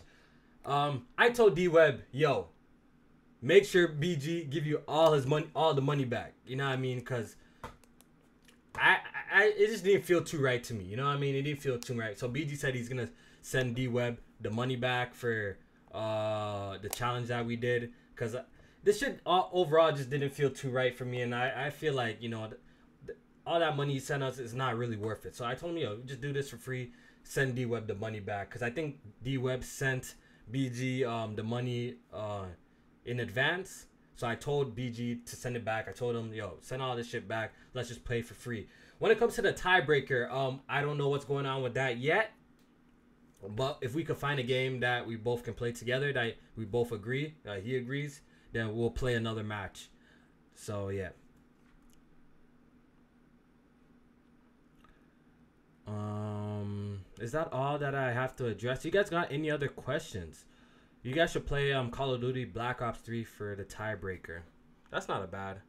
I told D-Web, yo, make sure BG give you all the money back. You know what I mean? Because it just didn't feel too right to me. You know what I mean? It didn't feel too right. So BG said he's gonna send D-Web the money back for the challenge that we did. Because this shit overall just didn't feel too right for me. And I feel like, you know, all that money he sent us is not really worth it. So I told him, yo, just do this for free. Send D-Web the money back. Because I think D-Web sent BG the money in advance. So I told BG to send it back. I told him, yo, send all this shit back. Let's just play for free. When it comes to the tiebreaker, I don't know what's going on with that yet. But if we could find a game that we both can play together, that we both agree, he agrees, then we'll play another match. So yeah. Is that all that I have to address? You guys got any other questions? You guys should play Call of Duty Black Ops 3 for the tiebreaker. That's not a bad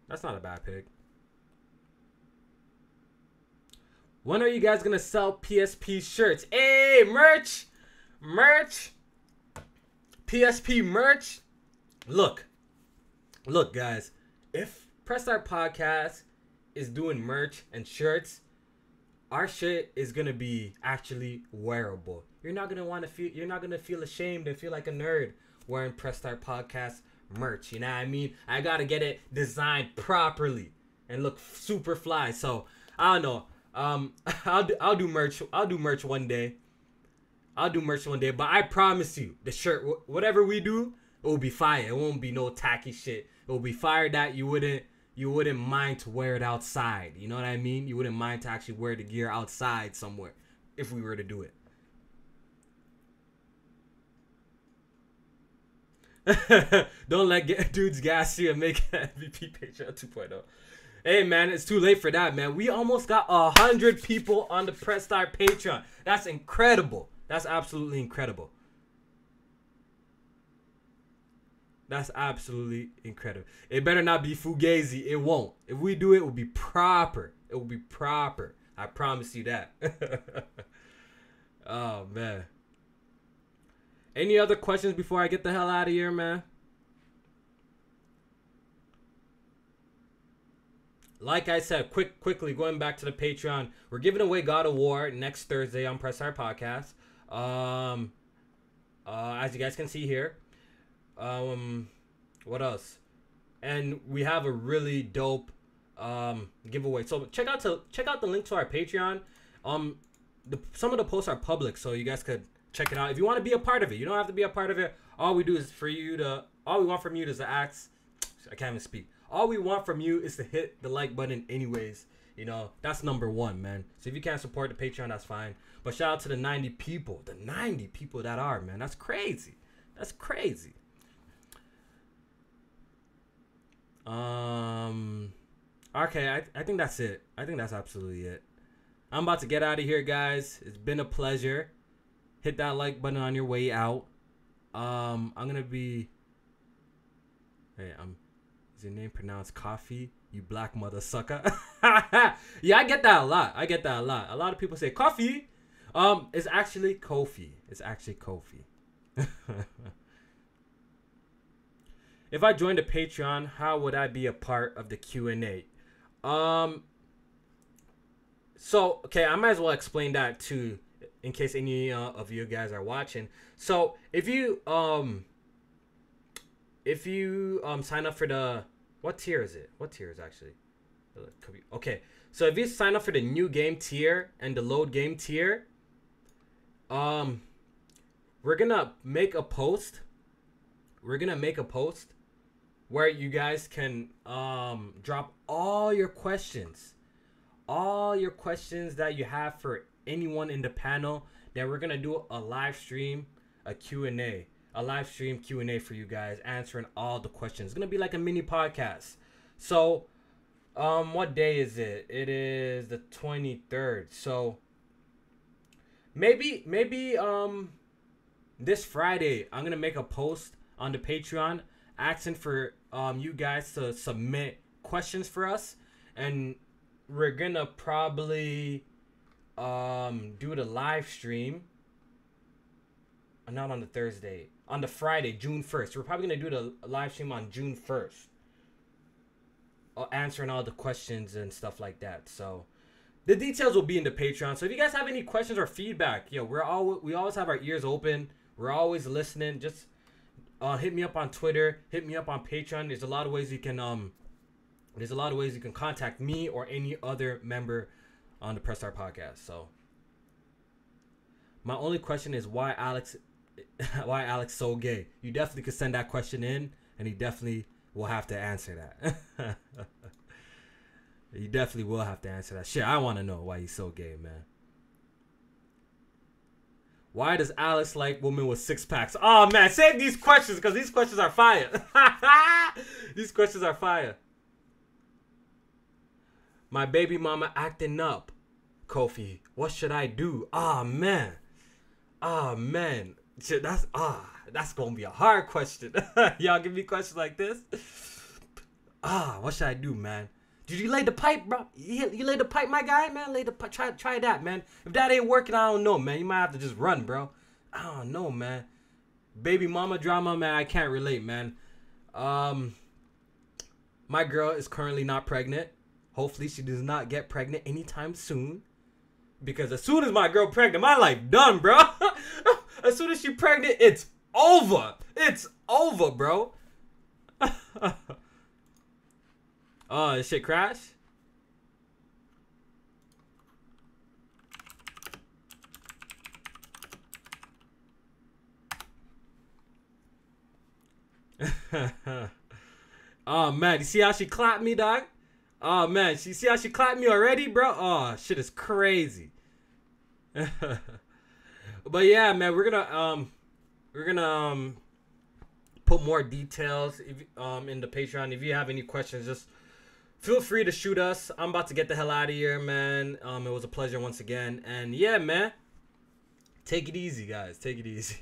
pick. When are you guys gonna sell PSP shirts? Hey, merch, PSP merch. Look, guys. If Press Start Podcast is doing merch and shirts, our shit is gonna be actually wearable. You're not gonna feel ashamed and feel like a nerd wearing Press Start Podcast merch. You know what I mean? I gotta get it designed properly and look super fly. So I don't know. I'll do merch. I'll do merch one day. But I promise you, the shirt, whatever we do, it will be fire. It won't be no tacky shit. It will be fire that you wouldn't mind to wear it outside. You know what I mean? You wouldn't mind to actually wear the gear outside somewhere if we were to do it. Don't let dudes gas you and make an MVP Patreon 2.0. Hey, man, it's too late for that, man. We almost got 100 people on the Press Start Patreon. That's incredible. That's absolutely incredible. That's absolutely incredible. It better not be fugazi. It won't. If we do it, it will be proper. It will be proper. I promise you that. Oh, man. Any other questions before I get the hell out of here, man? Like I said, quickly going back to the Patreon, we're giving away God of War next Thursday on Press Start Podcast. As you guys can see here. What else? And we have a really dope giveaway. So check out the link to our Patreon. Some of the posts are public, so you guys could check it out if you want to be a part of it. You don't have to be a part of it. All we want from you is to ask. I can't even speak. All we want from you is to hit the like button anyways. You know, that's number one, man. So if you can't support the Patreon, that's fine. But shout out to the 90 people. The 90 people that are, man. That's crazy. That's crazy. Okay, I think that's it. I think that's absolutely it. I'm about to get out of here, guys. It's been a pleasure. Hit that like button on your way out. I'm gonna be. Hey, is your name pronounced Coffee? You black mother sucker. Yeah, I get that a lot. I get that a lot. A lot of people say coffee. It's actually Kofi. It's actually Kofi. If I joined the Patreon, how would I be a part of the Q&A? So, okay, I might as well explain that too, in case any of you guys are watching. So, if you sign up for the, what tier is it? What tier is actually? Okay, so if you sign up for the new game tier and the load game tier, we're gonna make a post. We're gonna make a post where you guys can drop all your questions that you have for anyone in the panel. Then we're gonna do a live stream, a Q&A, for you guys, answering all the questions. It's gonna be like a mini podcast. So what day is it? It is the 23rd. So maybe this Friday I'm gonna make a post on the Patreon asking for you guys to submit questions for us, and we're gonna probably do the live stream not on the Thursday, on the Friday, June 1st. We're probably gonna do the live stream on June 1st, answering all the questions and stuff like that. So the details will be in the Patreon. So if you guys have any questions or feedback, yo, we always have our ears open. We're always listening. Just hit me up on Twitter, hit me up on Patreon. There's a lot of ways you can contact me or any other member on the Press Start podcast. So my only question is why Alex so gay? You definitely could send that question in, and he definitely will have to answer that. You definitely will have to answer that. Shit, I want to know why he's so gay, man. Why does Alex like women with six packs? Oh, man, save these questions, because these questions are fire. These questions are fire. My baby mama acting up. Kofi, what should I do? Oh, man. Oh, man. Shit, that's going to be a hard question. Y'all give me questions like this? What should I do, man? Did you lay the pipe, bro? You lay the pipe, my guy, man? Lay the pipe. Try that, man. If that ain't working, I don't know, man. You might have to just run, bro. I don't know, man. Baby mama drama, man. I can't relate, man. My girl is currently not pregnant. Hopefully, she does not get pregnant anytime soon. Because as soon as my girl pregnant, my life done, bro. As soon as she pregnant, it's over. It's over, bro. Oh, this shit crash? Oh, man. You see how she clapped me, dog? Oh, man. You see how she clapped me already, bro? Oh, shit is crazy. But, yeah, man. We're gonna put more details in the Patreon. If you have any questions, just feel free to shoot us. I'm about to get the hell out of here, man. It was a pleasure once again. And yeah, man. Take it easy, guys. Take it easy.